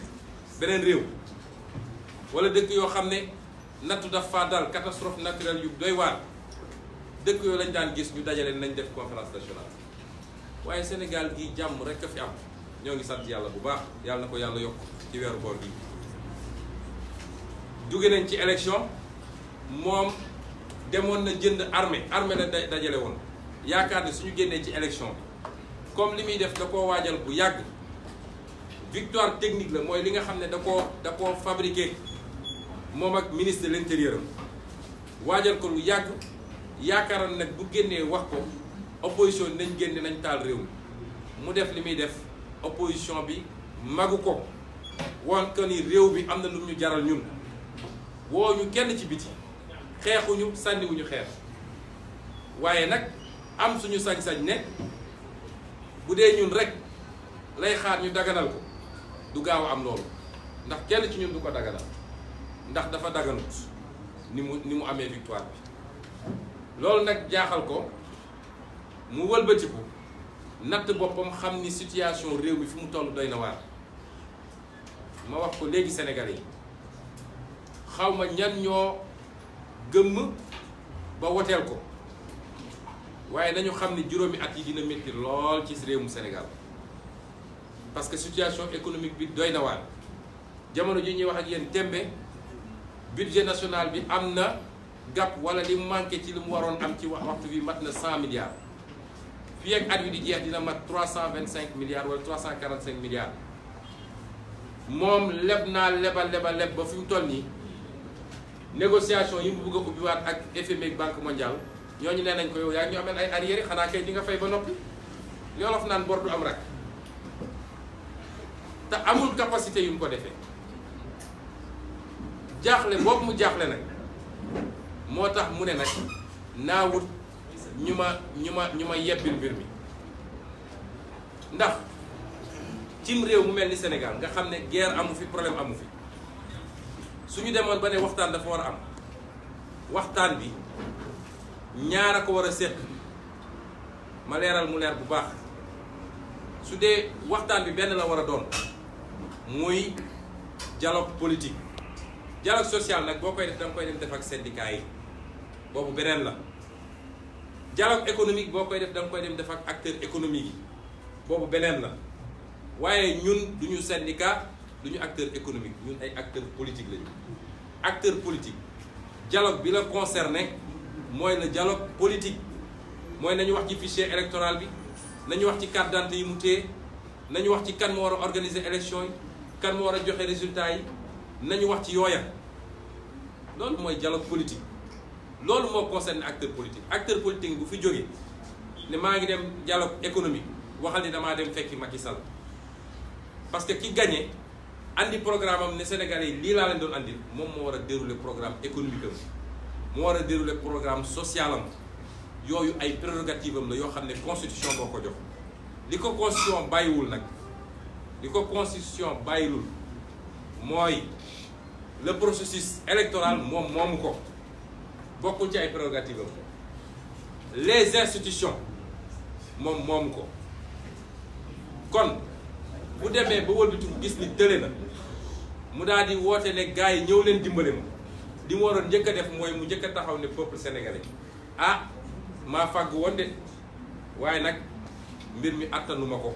beneen réew wala dëkk yoo xam ne nattu daf faa dal catastrophe naturelle yu doy waar dëkk yooyu lañ daan gis ñu dajale nañ def conférence nationale. waaye Sénégal gi jàmm rek a fi am ñoo ngi sant yàlla bu baax yàlla na ko yàlla yokk ci weeru koor gi. jóge nañ ci élection moom demoon na jënd armée la dajale woon yaakaar ne suñu génnee ci élection bi comme li muy def da koo waajal bu yàgg victoire technique la mooy li nga xam ne da koo fabriqué moom ak ministre de l'intérieur am waajal ko lu yàgg yaakaaroon nag bu génnee wax ko opposition nañ génne nañ taal réew mi mu def li muy def opposition bi magu ko woon que ni réew bi am na lu ñu jaral ñun woo ñu kenn ci biti xeexuñu sànniwuñu xeex waaye nag am suñu sañ-sañ ne bu dee ñun rek lay xaar ñu daganal ko du gaaw a am loolu ndax kenn ci ñun du ko daganal ndax dafa daganut ni mu amee victoire bi loolu nag jaaxal ko mu wëlbatiku natt boppam xam ni situation réew mi fi mu toll doy na waar ma wax ko léegi Sénégalais yi xaw ma ñan ñoo gëmm ba woteel ko waaye dañu xam ni juróomi at yi dina métti lool ci réewum Sénégal parce que situation économique bi doy na waar jamono ji ñuy wax ak yéen tembe budget national bi am na gàpp wala li manqué ci li mu waroon am ci waxtu bi mat na 100 milliards fii ak at wi di jeex dina mat 325 milliards wala 345 milliards moom leb leb ba fi mu toll nii négociation yi mu bëgg a ubbiwaat ak FMI ak Banque mondiale ñooñu nee nañ ko yow yaa ngi ñu amee ay arrière xanaa kay di nga fay ba noppi li Wolof naan bor du am rak te amul capacité yu mu ko defee jaaxle boobu mu jaaxle nag moo tax mu ne nag naa wut ñu ma yebbil mbir mi ndax cim réew mu mel ni Sénégal nga xam ne guerre amu fi problème amu fi suñu demoon ba ne waxtaan dafa war a am waxtaan bi ñaar a ko war a séq ma leeral mu leer bu baax su dee waxtaan bi benn la war a doon muy dialogue politique dialogue social nag boo koy def danga koy def ak syndicat yi boobu beneen la dialogue économique boo koy def danga koy def ak acteur économique yi boobu beneen la waaye ñun duñu syndicat duñu acteur économique ñun ay acteur politique lañu acteur politique dialogue bi la concerné mooy le dialogue politique mooy nañu wax ci fichier électoral bi nañu wax ci carte d'identité yi mu téye nañu wax ci kan moo war a organiser élection yi kan moo war a joxe résultat yi nañu wax ci yooya loolu mooy dialogue politique loolu moo concerne acteur politique bu fi jógee ne maa ngi dem dialogue économique waxal ni damaa dem fekki Macky Sall parce que ki gagné andi programme am ne Sénégalais yi lii laa leen doon andil moom moo war a dérouler programme économique am moo war a dérouler programme social am yooyu ay prérogative am la yoo xam ne constitution boo ko jox li ko constitution bàyyiwul nag li ko constitution bàyyilul mooy le processus électoral moom moomu ko bokkul ci ay prérogative am les institutions moom moomu ko kon bu demee ba wëlbatu gis ni tële na mu daal di woote ne gars yi ñëw leen dimbale ma li mu waroon njëkk a def mooy mu njëkk a taxaw ne peuple sénégalais ah maa fàgg woon de waaye nag mbir mi attanu ma ko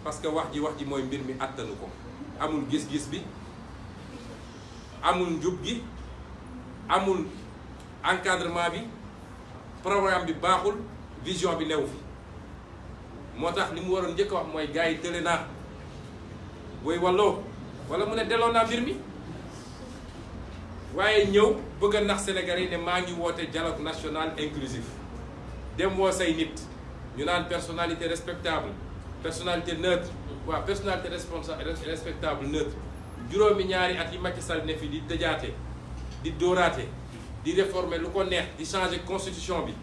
parce que wax ji mooy mbir mi attanu ko amul gis-gis bi amul njub gi amul encadrement bi programme bi baaxul vision bi new fi moo tax li mu waroon njëkk a wax mooy gars yi tële naa booy walloo wala mu ne delloo naa mbir mi waaye ñëw bëgg a nax Sénégalais yi ne maa ngi woote dialogue national inclusif dem woo say nit ñu naan personnalité respectable personnalité neutre waaw personnalité respectable neutre juróomi ñaari at yi Macky Sall ne fi di dëjaate di dóoraate di réformer lu ko neex di changer constitution bi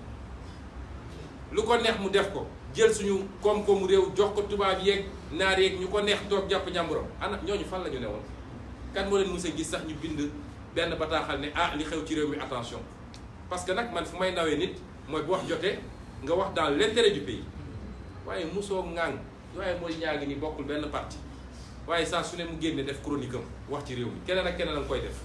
lu ko neex mu def ko jël suñu koom-koomu réew jox ko tubaab yeeg naar yeeg ñu ko neex toog jàpp njàmburam ana ñooñu fan la ñu ne woon kan moo leen mës a gis sax ñu bind benn bataaxal ne ah li xew ci réew mi attention parce que nag man fu may nawee nit mooy bu wax jotee nga wax dans l'intérêt du pays waaye musoo ŋàng waaye mooy ñaa ngi ni bokkul benn parti waaye saa su ne mu génne def chronique am wax ci réew mi keneen ak keneen a koy def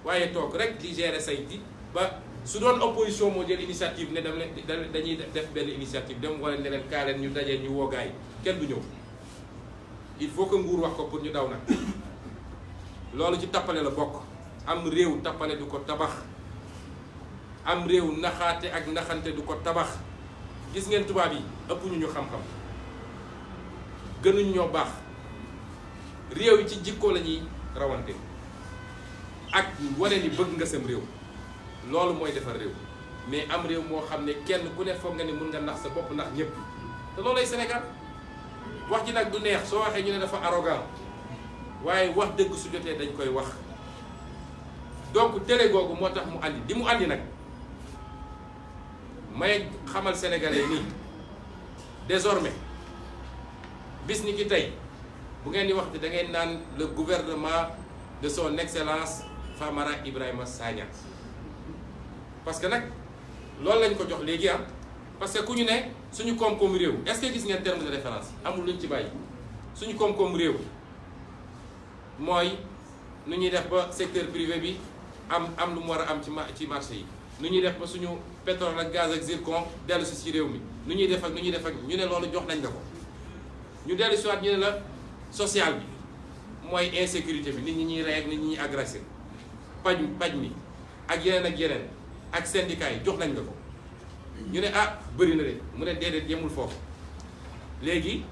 waaye toog rek di gérer say di ba su doon opposition moo jël initiative ne dañuy def benn initiative dem wala ne leen kaa leen ñu dajee ñu woo gaay kenn du ñëw il faut que nguur wax ko pour ñu daw nag loolu ci tappale la bokk. am réew tappale du ko tabax am réew naxaate ak naxante du ko tabax gis ngeen tubaab yi ëpp ñu xam-xam gënuñ ñoo baax réew yi ci jikko la ñuy rawante ak wane ni bëgg nga sam réew loolu mooy defar réew mais am réew moo xam ne kenn ku ne foog nga ni mun nga nax sa bopp ndax ñëpp te loolay Sénégal wax ji nag du neex soo waxee ñu ne dafa arrogant waaye wax dëgg su jotee dañ koy wax donc télé googu moo tax mu andi di mu andi nag may xamal sénégalais nii désormais bis ni ki tey bu ngeen di wax da ngeen naan le gouvernement de son excellence Famara Ibrahima Sagna parce que nag loolu lañ ko jox léegi parce que ku ñu ne suñu koom-koomu réew est-ce que gis ngeen terme de référence amul luñ ci bàyyi suñu koom-koomu réew mooy nu ñuy def ba secteur privé bi am lu mu war a am ci marché yi nu ñuy def ba suñu pétrole ak gaz ak zircon dellu si ci réew mi nu ñuy def ak ñu ne loolu jox nañ la ko ñu dellu si waat ñu ne la social bi mooy insécurité bi nit ñi ñuy rey ak nit ñi ñuy agressé paj mi ak yeneen ak syndicat yi jox nañ la ko ñu ne ah bëri na de mu ne déedéet yemul foofu léegi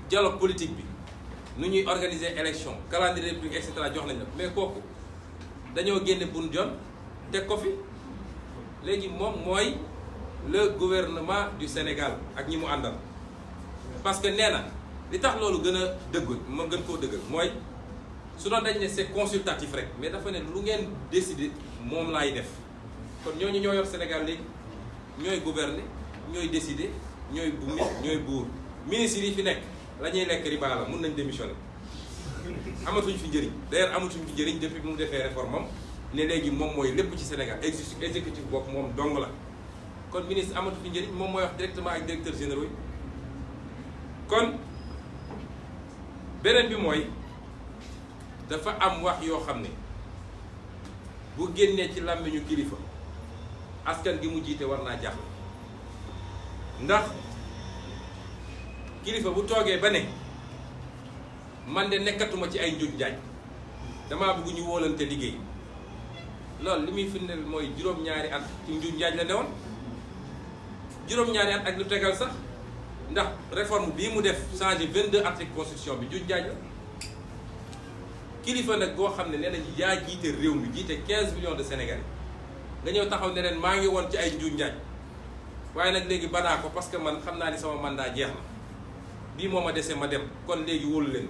dialogue politique bi nu ñuy organiser élection calendrier république et cetera jox nañ la mais kooku dañoo génne bun jon teg ko fi léegi moom mooy le gouvernement du Sénégal ak ñi mu àndal parce que nee na li tax loolu gën a dëggu ma gën koo dëggal mooy su doon dañ ne c'est consultatif rek mais dafa ne lu ngeen décider moom laay def kon ñooñu ñoo yor Sénégal léegi ñooy gouverner ñooy décider ñooy buur ministres yi fi nekk la ñuy lekk riba la mun nañ démissionner amatuñ fi njëriñ d'ailleurs amatuñ fi njëriñ depuis bu mu defee réforme am ne léegi moom mooy lépp ci Sénégal exécutif bokk moom dong la kon ministre amatu fi njëriñ moom mooy wax directement ak directeurs généraux yi kon beneen bi mooy dafa am wax yoo xam ne bu génnee ci làmmiñu kilifa askan gi mu jiite war naa jaaxle ndax kilifa bu toogee ba ne man de nekkatuma ci ay njuuj njaaj damaa bëgg ñu wóolante liggéey loolu li muy firndeel mooy juróom-ñaari at ci njuuj njaaj la newoon juróom-ñaari at ak lu tegal sax ndax réforme bii mu def changé 22 articles constitution bi njuuj njaaj la kilifa nag boo xam ne nee nañ yaa jiite réew mi jiite 15 millions de Sénégalais nga ñëw taxaw ne leen maa ngi woon ci ay njuuj njaaj waaye nag léegi banaa ko parce que man xam naa ni sama mandat jeex na bii moo ma dese ma dem kon léegi wóolu leen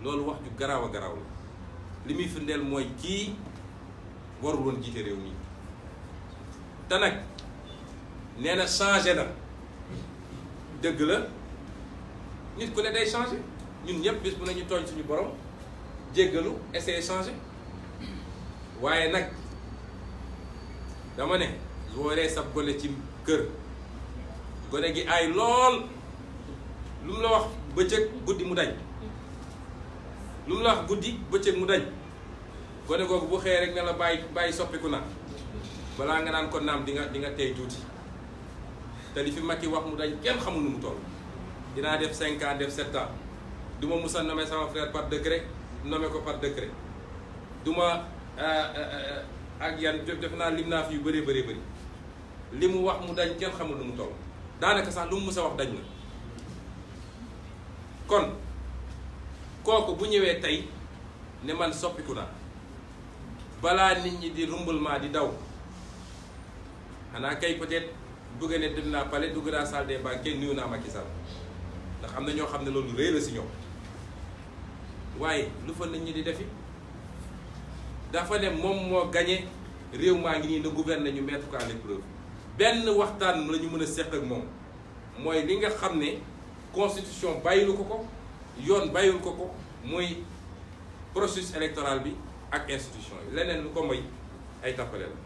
loolu wax ju garaaw a garaaw la li muy firndeel mooy kii warul woon jiite réew mi te nag nee na changé na dëgg la nit ku ne day changé ñun ñëpp bis bu nañu tooñ suñu borom jéggalu essayer changé waaye nag dama ne wooree sab gone ci kër gone gi ay lool lu mu la wax bëccëg guddi mu dañ lu mu la wax guddi bëccëg mu dañ gone googu bu xëyee rek ne la bàyyi soppiku na balaa nga naan ko naam di nga tey tuuti te li fi Macky wax mu dañ kenn xamul nu mu toll dinaa def 5 ans def 7 ans du ma musa nommer sama frère par décret nommer ko par décret du ma ak yan def naa lim naa fi yu bëree bëri li mu wax mu dañ kenn xamul nu mu toll daanaka sax lu mu musa wax dañ na kon kooku bu ñëwee tey ne man soppiku na balaa nit ñi di rumbalement di daw xanaa kay peut-être dugg ne dem naa palais dugg naa salle des banquets nuyu naa Macky Sall ndax am na ñoo xam ne loolu rëy la si ñoom waaye lu fa nit ñi di defi dafa ne moom moo gagné réew maa ngi nii na gouverner ñu mettre ko à l'épreuve benn waxtaan la ñu mën a seq ak moom mooy li nga xam ne constitution bàyyilu ko yoon bàyyiwul ko muy processus électoral bi ak institution yi leneen lu ko moy ay tappale la.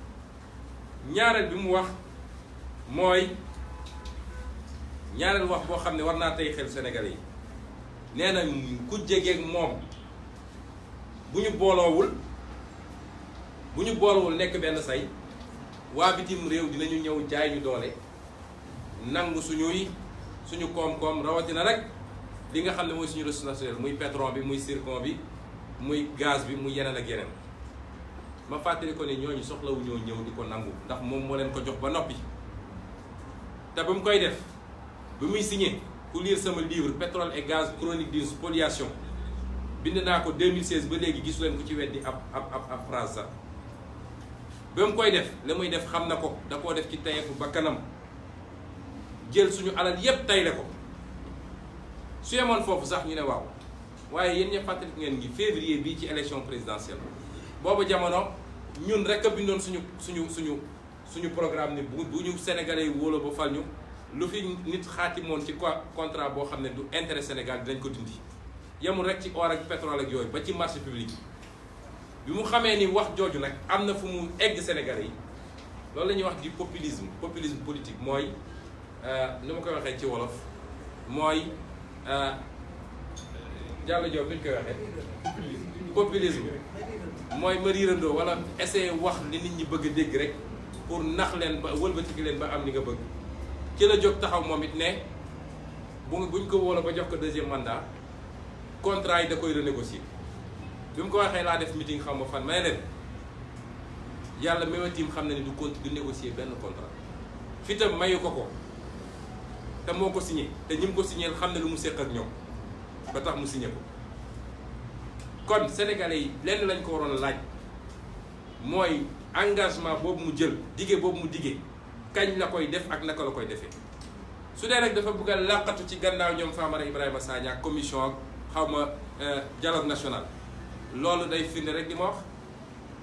ñaareel bi mu wax mooy ñaareel wax boo xam ne war naa tey xel Sénégalais yi nee na ku jegeeg moom bu ñu booloowul nekk benn say waa bitim réew dinañu ñëw jaay ñu doole nangu suñu koom-koom rawatina rek li nga xam ne mooy suñu ressource naturelle muy pétrole bi muy zircon bi muy gaz bi muy yeneen ak yeneen. ma fàttali ko ne ñooñu soxlawu ñoo ñëw di ko nangu ndax moom moo leen ko jox ba noppi te ba mu koy def ba muy signé ku lire sama livre pétrole et gaz chronique d'une spoliation bind naa ko 2016 ba léegi gisu leen ku ci weddi ab phrase sax ba mu koy def la muy def xam na ko da koo def ci tayeeku ba kanam jël suñu alal yépp tayle ko su yemoon foofu sax ñu ne waaw waaye yéen ñëpp fàttali ngeen ngi février bii ci élection présidentielle boobu jamono ñun rek a bindoon suñu programme ni bu ñu sénégalais yi wóoloo ba fal ñu lu fi nit xaatimoon ci contrat boo xam ne du intérêt Sénégal dinañ ko dindi yemul rek ci or ak pétrole ak yooyu ba ci marché public bi mu xamee ni wax jooju nag am na fu mu egg sénégalais yi loolu la ñuy wax di populisme politique mooy ni ma koy waxee ci wolof mooy Diallo Diop bi ñu koy waxee populisme mooy ma riirandoo wala essayer wax li nit ñi bëgg a dégg rek pour nax leen ba wëlbatiki leen ba am li nga bëgg ci la jóg taxaw moom it ne buñ ko wóola ba jox ko deuxième mandat contrat yi da koy renégocier bi mu ko waxee laa def meeting xam nga fan may leen yàlla même tiim xam na ni du négocier benn contrat fi tam mayu ko te moo ko signé te ñi mu ko signé xam ne lu mu séq ak ñoom ba tax mu signé ko kon sénégalais yi lenn lañ ko waroon laaj mooy engagement boobu mu jël dige boobu mu dige kañ la koy def ak naka la koy defee su dee rek dafa bëgg a làqatu ci gannaaw ñoom Famara Ibrahima Sagna ak commission ak xaw ma dialogue national loolu day firnde rek di ma wax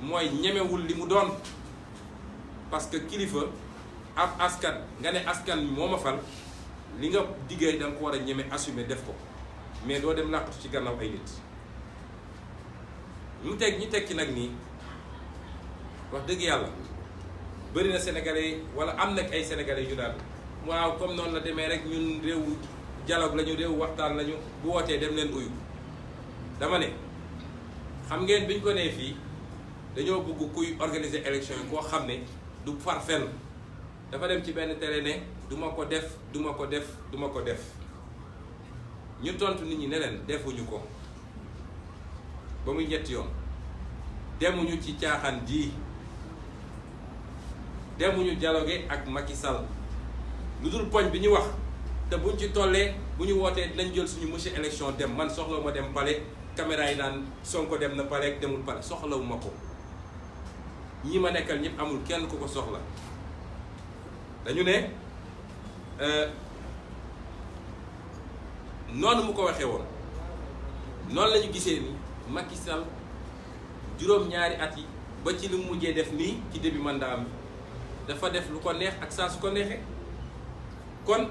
mooy ñemewul li mu doon parce que kilifa ab askan nga ne askan moo ma fal li nga diggee da nga ko war a ñeme assumer def ko mais doo dem làqatu ci gannaaw ay nit ñu teg ci nag nii wax dëgg yàlla bëri na sénégalais wala am nag ay sénégalais yu daal waaw comme noonu la demee rek ñun réewu dialogue lañu réewu waxtaan lañu bu wootee dem leen uyu dama ne xam ngeen biñ ko nee fii dañoo bëgg kuy organiser élection yi koo xam ne du far fenn dafa dem ci benn télé ne duma ko def ñu tontu nit ñi ne leen defuñu ko ba muy ñetti yoon demuñu ci caaxaan ji demuñu dialogue ak Macky Sall lu dul poñ bi ñu wax te buñ ci tollee bu ñu wootee dinañ jël suñu monsieur élection dem man soxlawu ma dem palais caméra yi naan Sonko dem na palais demul palais soxlawu ma ko ñi ma nekkal ñëpp amul kenn ku ko soxla dañu ne noonu mu ko waxee woon noonu la ñu gisee ni Macky Sall juróom-ñaari at yi ba ci li mu mujjee def nii ci début mandat am dafa def lu ko neex ak saa su ko neexee kon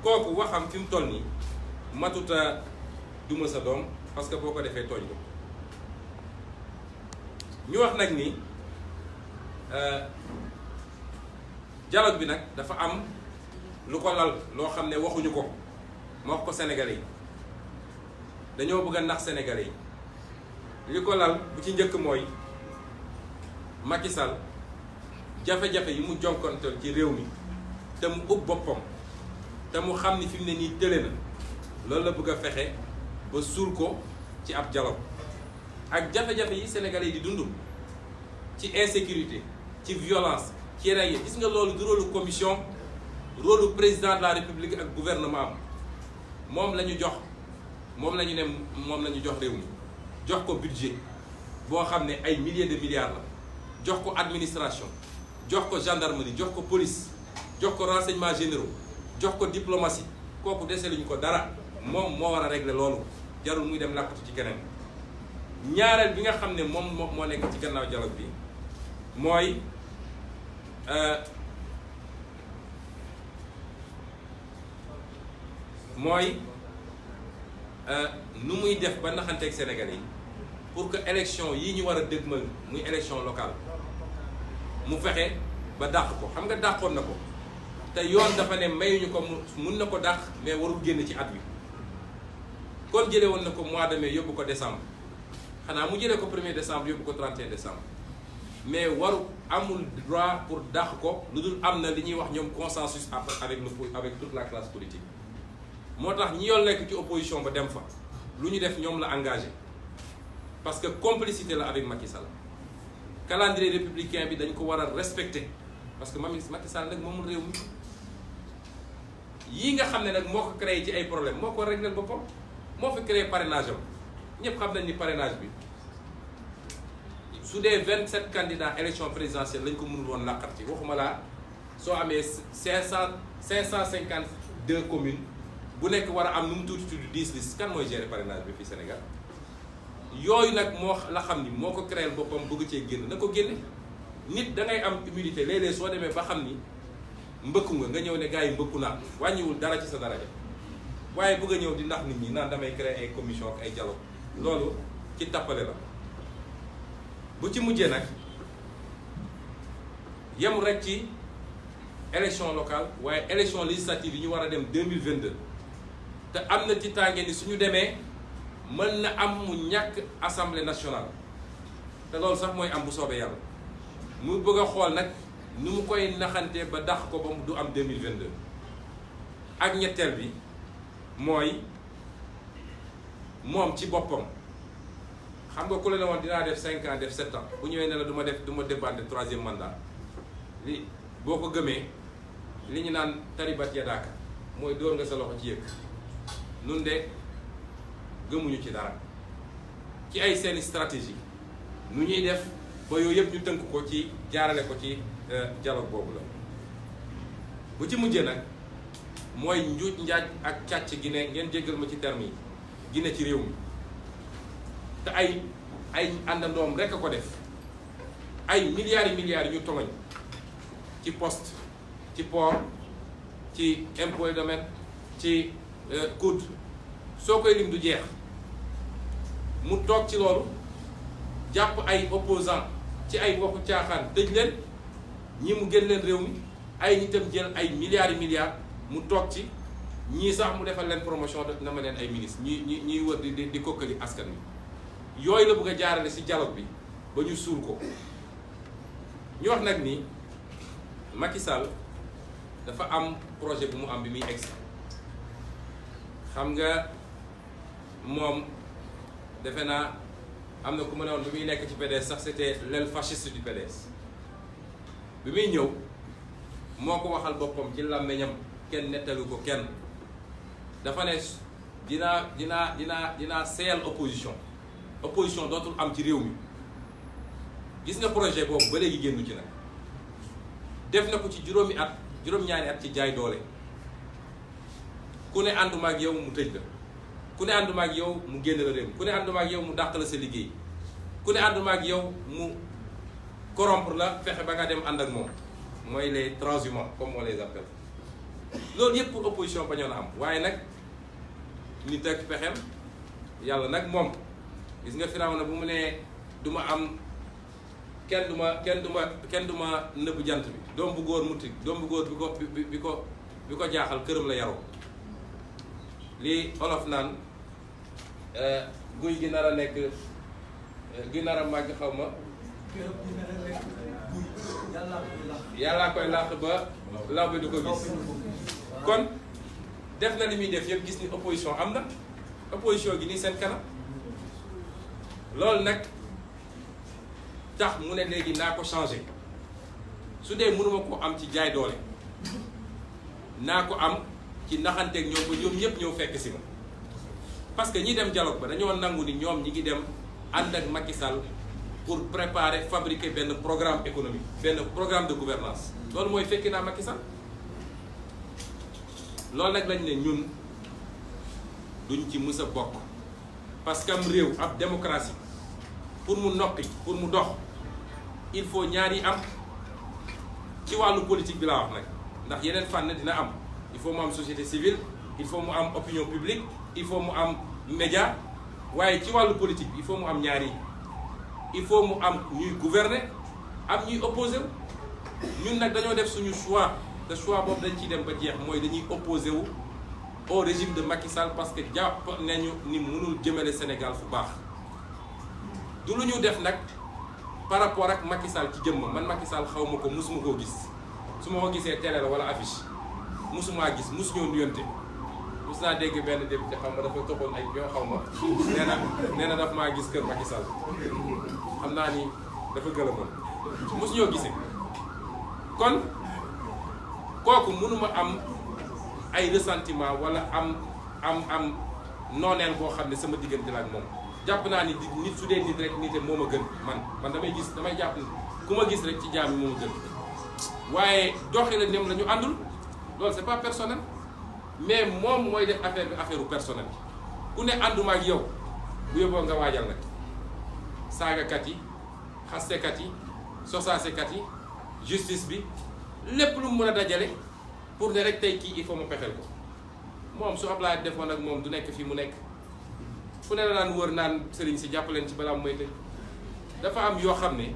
kooku waxam fi mu toll nii matuta duma sa doom parce que boo ko defee tooñ ko ñu wax nag ni dialogue bi nag dafa am lu ko lal loo xam ne waxuñu ko ma wax ko Sénégalais yi dañoo bëgg a nax Sénégalais yi li ko lal bu ci njëkk mooy Macky Sall jafe-jafe yi mu jonkonteel ci réew mi te mu ub boppam te mu xam ni fi mu ne nii tële na loolu la bëgg a fexe ba suul ko ci ab dialogue ak jafe-jafe yi Sénégalais yi di dund ci insécurité ci violence ci rey gis nga loolu du rôle commission rôle président de la République ak gouvernement am moom la ñu jox moom la ñu ne moom la ñu jox réew mi jox ko budget boo xam ne ay milliers de milliards la jox ko administration jox ko gendarmerie jox ko police jox ko renseignements généraux jox ko diplomatie kooku dese luñu ko dara moom moo war a régler loolu jarul muy dem làkkatu ci keneen ñaareel bi nga xam ne moom moo nekk ci gannaaw dialogue bi mooy nu muy def ba naxanteeg Sénégalais yi pour que élection yi ñu war a dëgmal muy élection locale mu fexe ba dàq ko. xam nga dàqoon na ko te yoon dafa ne mayuñu ko mun na ko dàq mais warul génn ci at wi kon jëlee woon na ko mois de mai yóbbu ko décembre xanaa mu jëlee ko 1er décembre yóbbu ko 31 décembre mais waru amul droit pour dàq ko lu dul am na li ñuy wax ñoom consensus avec toute la classe politique. moo tax ñi yoon nekk ci opposition ba dem fa lu ñu def ñoom la engagé parce que complicité la avec Macky Sall calendrier républicain bi dañ ko war a respecter parce que Macky Sall nag moomul réew mi yii nga xam ne nag moo ko créé ci ay problème moo ko réglé boppam moo fi créé parrainage am ñëpp xam nañ ni parrainage bi su dee 27 candidats élection présidentielle lañ ko mënul woon làqat ci waxuma laa soo amee 552 communes bu nekk war a am nu mu tuuti 10 listes kan mooy gérer parrainage bi fii Sénégal yooyu nag moo la xam ni moo ko créé boppam bëgg cee génn na ko génne nit da ngay am humilité léeg-léeg soo demee ba xam ni mbëkku nga ñëw ne gars yi mbëkku naa wàññiwul dara ci sa daraja waaye bëgg a ñëw di ndax nit ñi naan damay créer ay commission ak ay dialogue loolu ci tappale la bu ci mujjee nag yem rek ci élection locale waaye élection législative yi ñu war a dem 2022 te am na ci tànge ni suñu demee mën na am mu ñàkk assemblée nationale te loolu sax mooy am bu soobee yàlla mu bëgg a xool nag nu mu koy naxantee ba dax ko ba mu du am 2022 ak ñetteel bi mooy moom ci boppam xam nga ku la ne woon dinaa def 5 ans def 7 ans bu ñëwee ne la du ma dépendre 3e mandat li boo ko gëmee li ñu naan taribat yadaaka mooy dóor nga sa loxo ci yëkk nun de gëmuñu ci dara ci ay seeni stratégie nu ñuy def ba yooyu yëpp ñu tënk ko ci jaarale ko ci dialogue boobu la bu ci mujjee nag mooy njuuj njaaj ak càcc gi ne ngeen jéggal ma ci terme yi gi ne ci réew mi te ay àndandoom rekk a ko def ay milliards yi ñu toŋañ ci poste ci port ci impôt et domaine ci COUD soo koy lim du jeex mu toog ci loolu jàpp ay opposants ci ay waxu caaxaan tëj leen ñi mu génn leen réew mi ay nitam jël ay milliards mu toog ci ñii sax mu defal leen promotion de na ma leen ay ministre ñuy wër di kokkali askan wi yooyu la bëgg a jaarale ci dialogue bi ba ñu suul ko ñu wax nag ni Macky Sall dafa am projet bu mu am bi muy egsi xam nga moom defe naa am na ku ma ne woon bi muy nekk ci PDS sax c'était l'aile fasciste du PDS bi muy ñëw moo ko waxal boppam ci làmmiñam kenn nettalu ko kenn dafa ne dinaa seeyal opposition dootul am ci réew mi gis nga projet boobu ba léegi génnu ci nag def na ko ci juróom-ñaari at ci jaay doole ku ne ànduma ak yow mu tëj la ku ne ànduma ak yow mu génn la réew ku ne ànduma ak yow mu dàq la sa liggéey ku ne ànduma ak yow mu corrompre la fexe ba nga dem ànd ak moom mooy les transhumants comme on les appelle loolu yëpp pour opposition bañoon a am waaye nag nit ak pexem yàlla nag moom gis nga Firawna bu mu nee du ma am kenn du ma nëbb jant bi doom bu góor muti doom bu góor bi ko jaaxal këram la yaroo li olof naan guy gi nar a nekk gi nar a màgg xaw ma yàllaa koy làq ba law bi du ko gis kon def na li muy def yëpp gis ni opposition am na opposition gi nii seen kanam loolu nag tax mu ne léegi naa ko changé su dee mënuma ko am ci jaay doole naa ko am ci naxanteeg ñoom ba ñoom ñëpp ñëw fekk si ma parce que ñi dem dialogue ba dañoo nangu ni ñoom ñi ngi dem ànd ak Macky Sall pour préparer fabriquer benn programme économique benn programme de gouvernance loolu mooy fekki naa Macky Sall loolu nag lañ ne ñun duñ ci mës a bokk parce que am réew ab démocratie pour mu nokki pour mu dox il faut ñaar yi am ci wàllu politique bi laa wax nag ndax yeneen fànn dina am il faut mu am société civile il faut mu am opinion publique il faut mu am média waaye ci wàllu politique bi il faut mu am ñaari il faut mu am ñuy gouverner am ñuy opposé wu ñun nag dañoo def suñu choix te choix boobu dañ ciy dem ba jeex mooy dañuy opposé wu au régime de Macky Sall parce que jàpp nañu ni mënul jëmale Sénégal fu baax du lu ñu def nag par rapport ak Macky Sall ci jëmm man Macky Sall xaw ma ko musuma koo gis su ma ko gisee télé la wala affiche musumaa gis musuñoo nuyonte mus naa dégg benn député xam nga dafa toxoon ay yoo xaw ma nee na daf maa gis kër Macky Sall xam naa ni dafa gëlëmoon musuñoo gisee kon kooku mënuma am ay ressentiment wala am nooneel boo xam ne sama diggante la ak moom jàpp naa ni nit su dee nit rek nit moo ma gën man damay jàpp ni ku ma gis rek ci jaam yi moo ma gën waaye doxi la nem la ñu àndul loolu c'est pas personnel mais moom mooy def affaire bi affaire u personnel ku ne ànduma ak yow bu yóbboo nga waajal nag saagakat yi xastekat yi sosaasekat yi justice bi lépp lu mu mën a dajale pour ne rek tey kii il faut ma pexeel ko moom su Ablaye defoon ak moom du nekk fii mu nekk fu ne la naan wër naan sëriñ si jàppaleen ci balaa mooy tëj dafa am yoo xam ne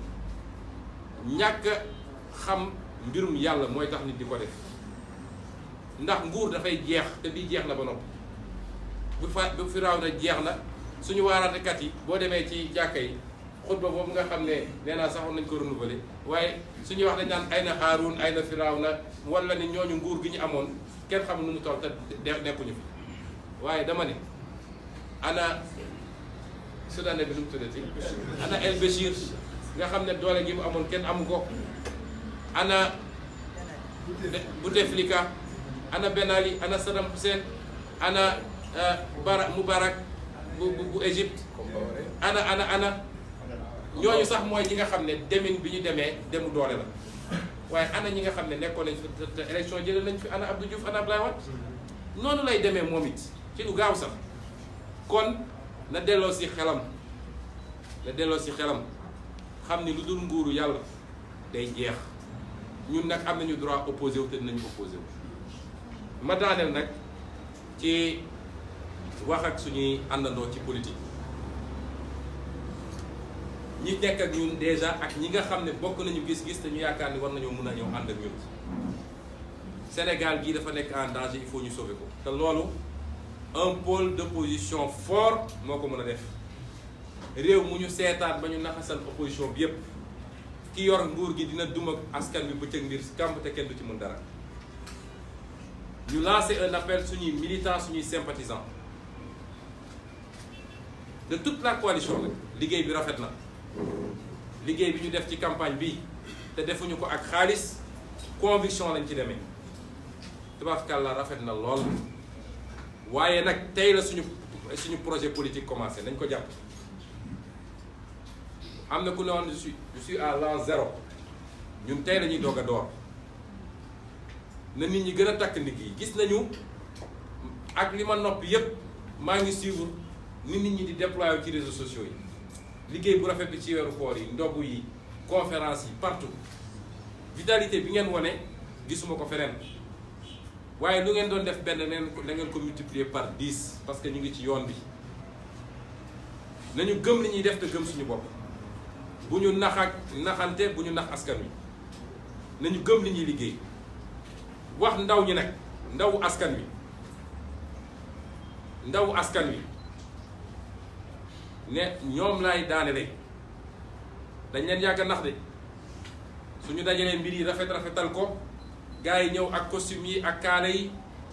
ñàkk xam mbirum yàlla mooy tax nit di ko def ndax nguur dafay jeex te bii jeex na ba noppi bu fi raaw na jeex na suñu waaraatekat yi boo demee ci jàkka yi xutba boobu nga xam ne nee naa saxoon nañ ko renouveler waaye suñuy wax dañ naan ay na Haaruun ay na Firawna wala ni ñooñu nguur gi ñu amoon kenn xam nu mu toll te nekkuñu fi waaye dama ne ana Soudanais bi nu mu tuddati ana El Béchir nga xam ne doole gi mu amoon kenn amu ko ana Bouteflika ana Ben Ali ana Saddam Hussein ana Moubarak bu Égypte ana ñooñu sax mooy ñi nga xam ne demin bi ñu demee demu doole la waaye ana ñi nga xam ne nekkoon nañ fi te élection jëlee nañ fi ana Abdou Diouf ana Abdoulaye Wade noonu lay demee moom it ci lu gaaw sax kon na delloo si xelam xam ni lu dul nguuru yàlla day jeex ñun nag am nañu droit opposé wu te dinañu opposé wu ma daaneel nag ci wax ak suñuy àndandoo ci politique ñi nekk ak ñun déjà ak ñi nga xam ne bokk nañu gis-gis te ñu yaakaar ni war nañoo mën a ñëw ànd ak ñun Sénégal gii dafa nekk en danger il faut ñu sauver ko te loolu un pôle d'opposition fort moo ko mën a def réew mu ñu seetaan ba ñu naxasal opposition bi yépp ki yor nguur gi dina duma askan bi bëccëg mbir kàmb te kenn du ci mën dara ñu lancer un appel suñuy militants suñuy sympathisants de toute la coalition nag liggéey bi rafet na liggéey bi ñu def ci campagne bi te defuñu ko ak xaalis conviction lañ ci demee tabaarkalla rafet na lool waaye nag tey la suñu projet politique commencé nañ ko jàpp am na ku ne woon je suis à l'an 0 ñun tey la ñuy doog a door na nit ñi gën a takk ndigg yi gis nañu ak li ma noppi yépp maa ngi suivre ni nit ñi di déployer ci réseaux sociaux yi liggéey bu rafet bi ci weeru koor yi ndogu yi conférence yi partout vitalité bi ngeen wone gisuma ko feneen waaye lu ngeen doon def benn na ngeen ko multiplier par 10 parce que ñu ngi ci yoon bi nañu gëm li ñuy def te gëm suñu bopp bu ñu naxante bu ñu nax askan wi nañu gëm li ñuy liggéey wax ndaw ñi nag ndawu askan wi ne ñoom laay daanele dañ leen yàgg a nax de suñu dajalee mbir yi rafetal ko gars yi ñëw ak costume yi ak kaala yi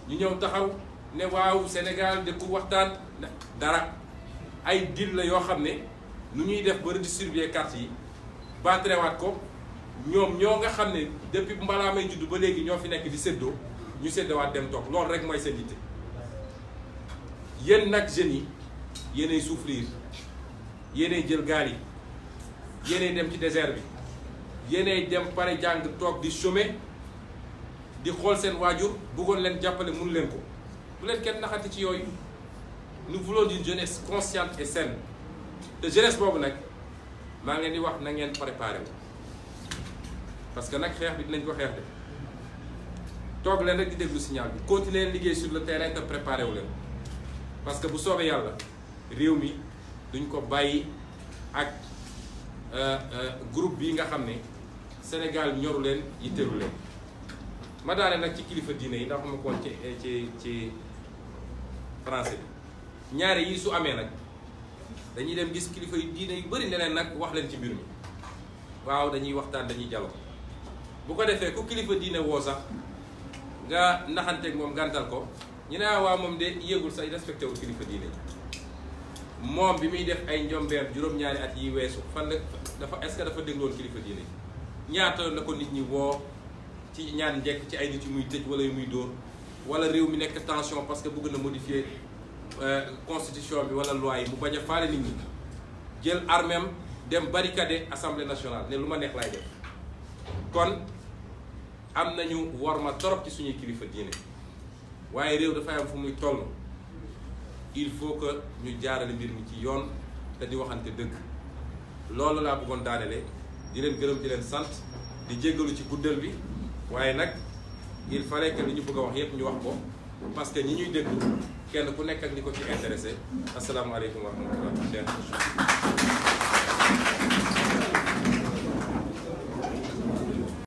ñu ñëw taxaw ne waaw Sénégal dëkku waxtaan dara ay deal la yoo xam ne nu ñuy def ba redistribuer carte yi baatrewaat ko ñoom ñoo nga xam ne depuis balaa may juddu ba léegi ñoo fi nekk di séddoo ñu séddowaat dem toog loolu rek mooy seen yitte yéen nag jeunes yi yéenay souffrir yéenay jël gaal yi yéenay dem ci désert bi yéenay dem pare jàng toog di chômer di xool seen waajur bëggoon leen jàppale mënu leen ko bu leen kenn naxati ci yooyu nous voulons une jeunesse consciente et saine te jeunesse boobu nag maa ngi leen di wax na ngeen préparé wu parce que nag xeex bi dinañ ko xeex de toog leen rek di déglu signal bi continuer liggéey sur le terrain te préparé wu leen parce que bu soobee yàlla réew mi duñ ko bàyyi ak groupe bii nga xam ne Sénégal ñoru leen yitteelu leen. ma daane nag ci kilifa diine yi ndax ma ko woon ci français bi ñaari yi su amee nag dañuy dem gis kilifa yu diine yu bëri ne leen nag wax leen ci mbir mi waaw dañuy waxtaan dañuy jalo bu ko defee ku kilifa diine woo sax nga naxanteeg moom gàntal ko ñu ne waaw moom de yéegul say respecté wul kilifa diine moom bi muy def ay njombeer juróom-ñaari at yi weesu fan la dafa est-ce que dafa dégloon kilifa diine ñaata la ko nit ñi woo ci ñaan njekk ci ay nit yu muy tëj wala yu muy dóor wala réew mi nekk tension parce que bëgg na modifier constitution bi wala loi yi mu bañ a faale nit ñi jël armem dem barricader assemblée nationale ne lu ma neex laay def. kon am nañu worma torop ci suñuy kilifa diine waaye réew dafay am fu muy toll il faut que ñu jaarale mbir mi ci yoon te di waxante dëgg loolu laa bëggoon daanele di leen gërëm di leen sant di jéggalu ci guddal bi waaye nag il fallait que li ñu bëgg a wax yépp ñu wax ko parce que ñi ñuy déglu kenn ku nekk ak li ko ci intéressé asalaamaaleykum wa rahmatullah.